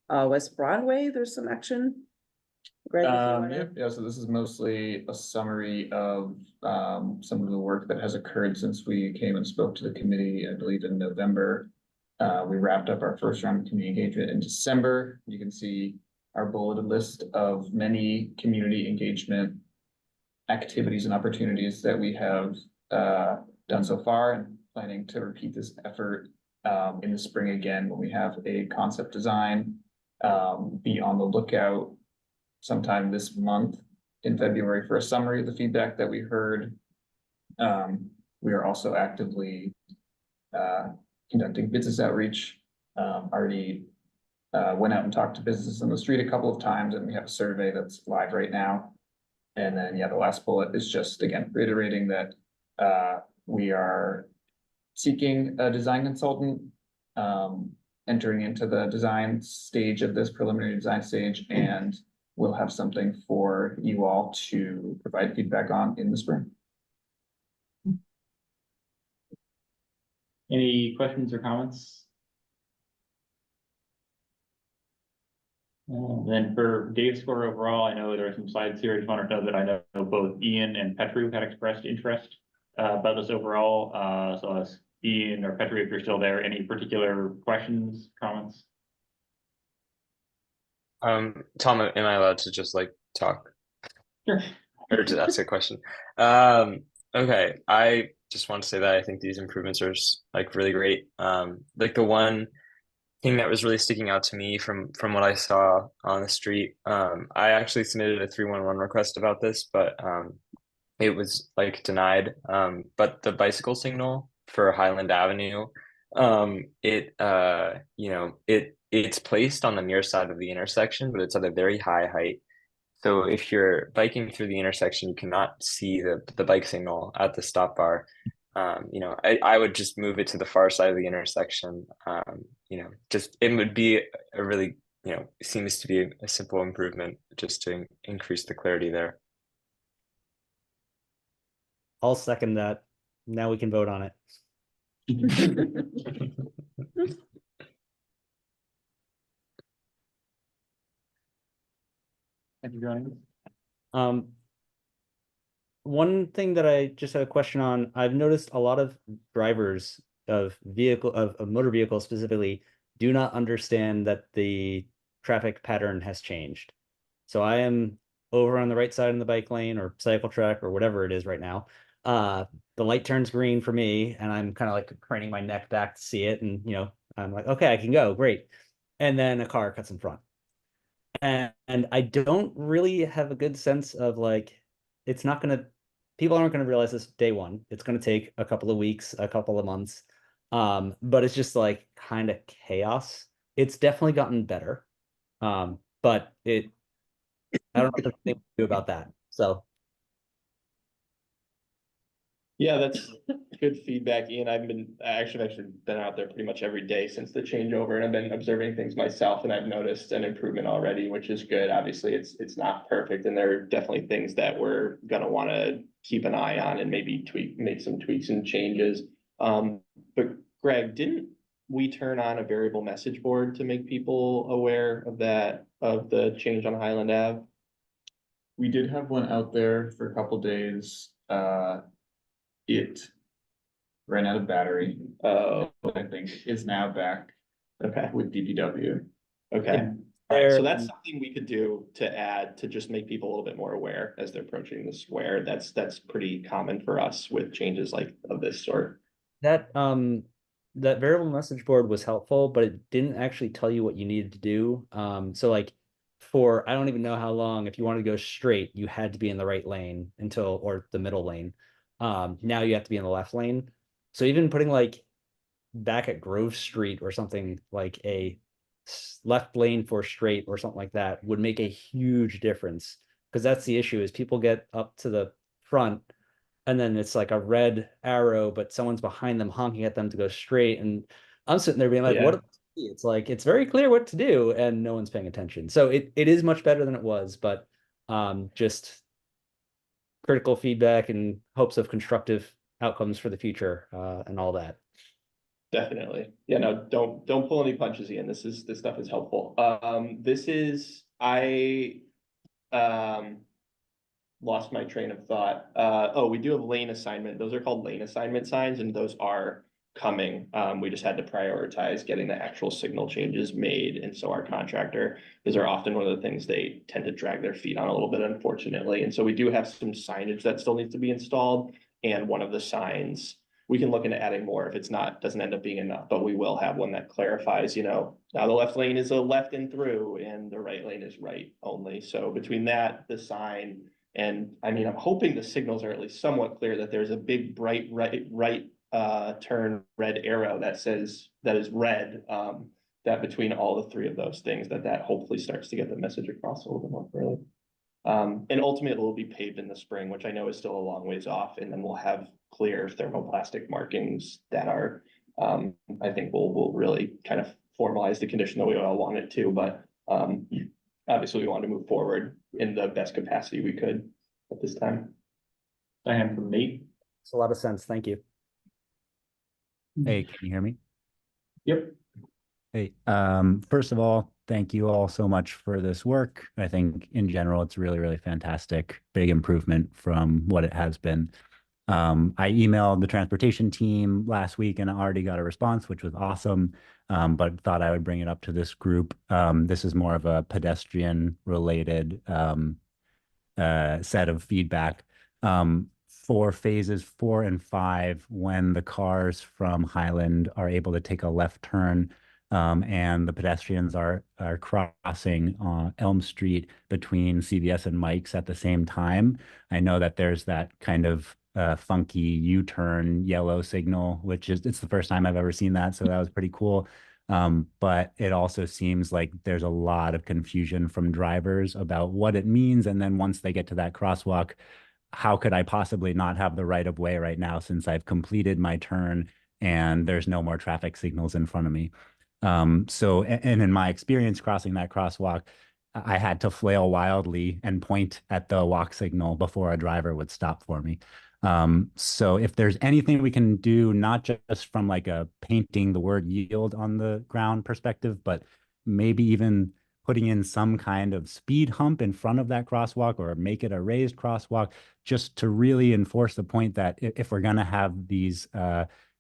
West Broadway, there's some action. Greg, if you wanna- Yeah, so this is mostly a summary of some of the work that has occurred since we came and spoke to the committee, I believe in November. We wrapped up our first round of community engagement in December. You can see our bulleted list of many community engagement activities and opportunities that we have done so far, and planning to repeat this effort in the spring again when we have a concept design. Be on the lookout sometime this month in February for a summary of the feedback that we heard. We are also actively conducting business outreach. Already went out and talked to businesses on the street a couple of times, and we have a survey that's live right now. And then, yeah, the last bullet is just, again, reiterating that we are seeking a design consultant, entering into the design stage of this preliminary design stage, and we'll have something for you all to provide feedback on in the spring. Any questions or comments? Then for Dave Score overall, I know there are some slides here. I just want to know that I know both Ian and Petru had expressed interest about this overall. So as Ian or Petru, if you're still there, any particular questions, comments? Tom, am I allowed to just like talk? Sure. Or to ask a question? Okay, I just want to say that I think these improvements are like really great. Like the one thing that was really sticking out to me from what I saw on the street, I actually submitted a 311 request about this, but it was like denied. But the bicycle signal for Highland Avenue, it's placed on the near side of the intersection, but it's at a very high height. So if you're biking through the intersection, you cannot see the bike signal at the stop bar. I would just move it to the far side of the intersection. Just it would be a really, it seems to be a simple improvement just to increase the clarity there. I'll second that. Now we can vote on it. Thank you, joining. One thing that I just had a question on, I've noticed a lot of drivers of motor vehicles specifically do not understand that the traffic pattern has changed. So I am over on the right side in the bike lane or cycle track or whatever it is right now. The light turns green for me, and I'm kind of like craning my neck back to see it, and I'm like, okay, I can go, great. And then a car cuts in front. And I don't really have a good sense of like, people aren't gonna realize this day one. It's gonna take a couple of weeks, a couple of months. But it's just like kind of chaos. It's definitely gotten better. But I don't know what to think do about that. So Yeah, that's good feedback, Ian. I've actually been out there pretty much every day since the changeover, and I've been observing things myself, and I've noticed an improvement already, which is good. Obviously, it's not perfect, and there are definitely things that we're gonna want to keep an eye on and maybe make some tweaks and changes. But Greg, didn't we turn on a variable message board to make people aware of the change on Highland Ave? We did have one out there for a couple days. It ran out of battery. I think is now back Okay. with DPW. Okay. All right, so there. that's something we could do to add to just make people a little bit more aware as they're approaching the square. That's pretty common for us with changes like of this sort. That variable message board was helpful, but it didn't actually tell you what you needed to do. So like for I don't even know how long, if you wanted to go straight, you had to be in the right lane or the middle lane. Now you have to be in the left lane. So even putting like back at Grove Street or something like a left lane for straight or something like that would make a huge difference, because that's the issue is people get up to the front and then it's like a red arrow, but someone's behind them honking at them to go straight. And I'm sitting there being like, Yeah. what do I see? It's like, it's very clear what to do and no one's paying attention. So it is much better than it was, but just critical feedback and hopes of constructive outcomes for the future and all that. Definitely. Yeah, no, don't pull any punches, Ian. This stuff is helpful. I lost my train of thought. Oh, we do have lane assignment. Those are called lane assignment signs, and those are coming. We just had to prioritize getting the actual signal changes made. And so our contractor, those are often one of the things they tend to drag their feet on a little bit, unfortunately. And so we do have some signage that still needs to be installed. And one of the signs, we can look into adding more if doesn't end up being enough, but we will have one that clarifies, now the left lane is a left and through and the right lane is right only. So between that, the sign, and I mean, I'm hoping the signals are at least somewhat clear that there's a big bright right turn red arrow that is red, that between all the three of those things, that hopefully starts to get the message across a little bit more clearly. And ultimately it will be paved in the spring, which I know is still a long ways off, and then we'll have clear thermoplastic markings that are, I think will really kind of formalize the condition that we all want it to, but obviously we want to move forward in the best capacity we could at this time. Diane from Nate. It's a lot of sense. Thank you. Hey, can you hear me? Yep. Hey, first of all, thank you all so much for this work. I think in general, it's really, really fantastic. Big improvement from what it has been. I emailed the transportation team last week and I already got a response, which was awesome, but thought I would bring it up to this group. This is more of a pedestrian related set of feedback. For phases 4 and 5, when the cars from Highland are able to take a left turn, and the pedestrians are crossing Elm Street between CVS and Mike's at the same time, I know that there's that kind of funky U-turn yellow signal, it's the first time I've ever seen that, so that was pretty cool. But it also seems like there's a lot of confusion from drivers about what it means, and then once they get to that crosswalk, how could I possibly not have the right of way right now since I've completed my turn and there's no more traffic signals in front of me? So in my experience crossing that crosswalk, I had to flail wildly and point at the walk signal before a driver would stop for me. So if there's anything we can do, not just from like a painting the word yield on the ground perspective, but maybe even putting in some kind of speed hump in front of that crosswalk or make it a raised crosswalk, just to really enforce the point that if we're going to have these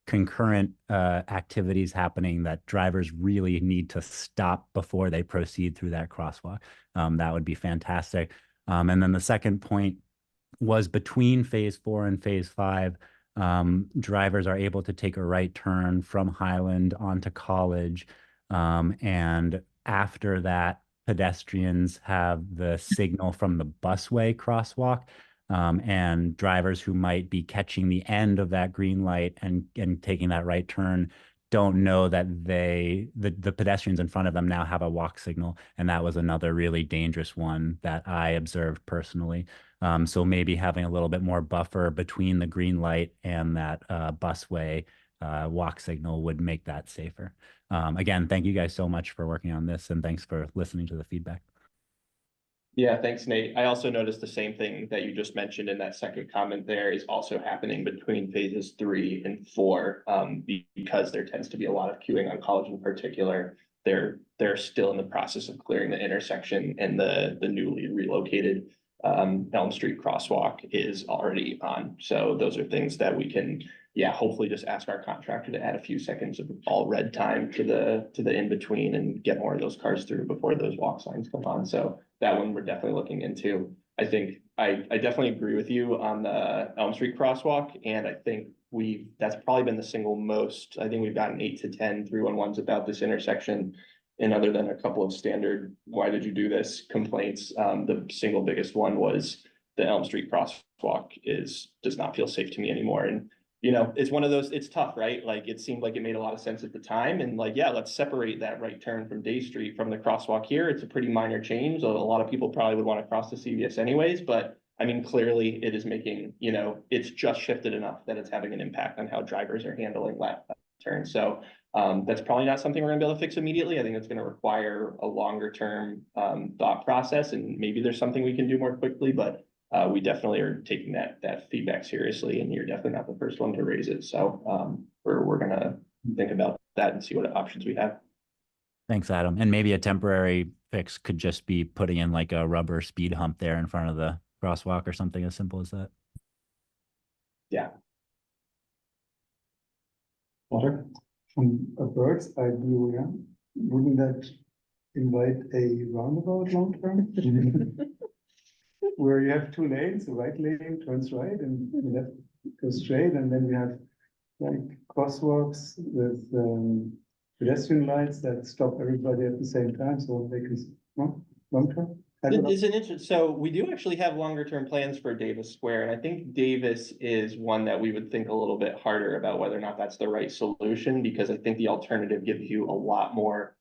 concurrent activities happening, that drivers really need to stop before they proceed through that crosswalk. That would be fantastic. And then the second point was between phase 4 and phase 5, drivers are able to take a right turn from Highland onto College. And after that, pedestrians have the signal from the busway crosswalk. And drivers who might be catching the end of that green light and taking that right turn don't know that the pedestrians in front of them now have a walk signal. And that was another really dangerous one that I observed personally. So maybe having a little bit more buffer between the green light and that busway walk signal would make that safer. Again, thank you guys so much for working on this, and thanks for listening to the feedback. Yeah, thanks, Nate. I also noticed the same thing that you just mentioned in that second comment there is also happening between phases 3 and 4, because there tends to be a lot of queuing on College in particular. They're still in the process of clearing the intersection and the newly relocated Elm Street crosswalk is already on. So those are things that we can, yeah, hopefully just ask our contractor to add a few seconds of all red time to the in-between and get more of those cars through before those walk signs come on. So that one we're definitely looking into. I think I definitely agree with you on the Elm Street crosswalk, and I think that's probably been the single most, I think we've gotten 8 to 10 311s about this intersection. And other than a couple of standard, why did you do this complaints, the single biggest one was the Elm Street crosswalk does not feel safe to me anymore. And you know, it's one of those, it's tough, right? Like, it seemed like it made a lot of sense at the time, and like, yeah, let's separate that right turn from Day Street from the crosswalk here. It's a pretty minor change. A lot of people probably would want to cross the CVS anyways, but I mean, clearly it is making, you know, it's just shifted enough that it's having an impact on how drivers are handling that turn. So that's probably not something we're gonna be able to fix immediately. I think it's gonna require a longer term thought process, and maybe there's something we can do more quickly, but we definitely are taking that feedback seriously, and you're definitely not the first one to raise it. So we're gonna think about that and see what options we have. Thanks, Adam. And maybe a temporary fix could just be putting in like a rubber speed hump there in front of the crosswalk or something as simple as that. Yeah. Water? From a bird's eye view, yeah, wouldn't that invite a roundabout long term? Where you have two lanes, the right lane turns right and the left goes straight, and then we have like crosswalks with pedestrian lights that stop everybody at the same time, so they can, no, long term? It's an interest. So we do actually have longer term plans for Davis Square, and I think Davis is one that we would think a little bit harder about whether or not that's the right solution, because I think the alternative gives you a lot more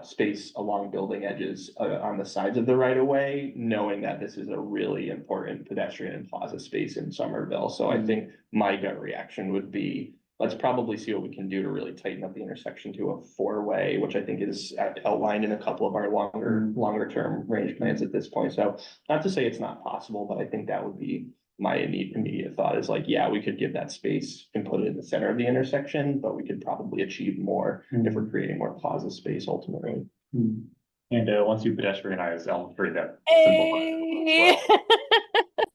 space along building edges on the sides of the right of way, knowing that this is a really important pedestrian and plaza space in Somerville. So I think my gut reaction would be, let's probably see what we can do to really tighten up the intersection to a four-way, which I think is outlined in a couple of our longer term range plans at this point. So not to say it's not possible, but I think that would be my immediate thought is like, yeah, we could give that space and put it in the center of the intersection, but we could probably achieve more if we're creating more plaza space ultimately. And once you pedestrianize Elm Street, that Hey. simplifies it as well.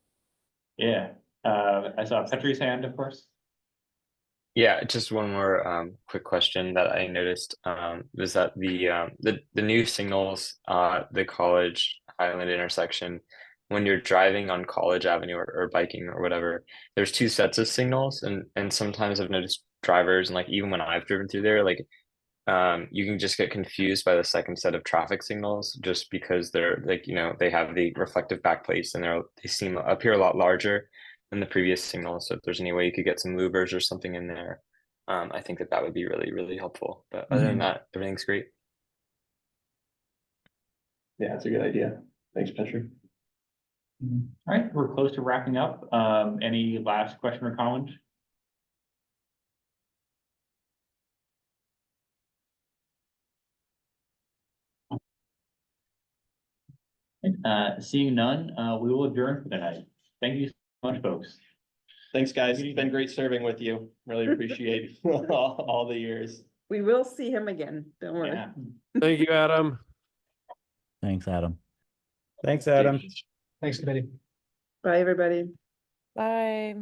Yeah, I saw Petrie's hand, of course. Yeah, just one more quick question that I noticed was that the new signals, the College Highland intersection, when you're driving on College Avenue or biking or whatever, there's two sets of signals, and sometimes I've noticed drivers, and like even when I've driven through there, like you can just get confused by the second set of traffic signals just because they're like, you know, they have the reflective backplates and they seem appear a lot larger than the previous signals. So if there's any way you could get some louvers or something in there, I think that would be really, really helpful. But other than that, everything's great. Yeah, it's a good idea. Thanks, Petrie. All right, we're close to wrapping up. Any last question or comment? Seeing none, we will adjourn for the night. Thank you so much, folks. Thanks, guys. It's been great serving with you. Really appreciate all the years. We will see him again, don't worry. Yeah. Thank you, Adam. Thanks, Adam. Thanks, Adam. Thanks, committee. Bye, everybody. Bye.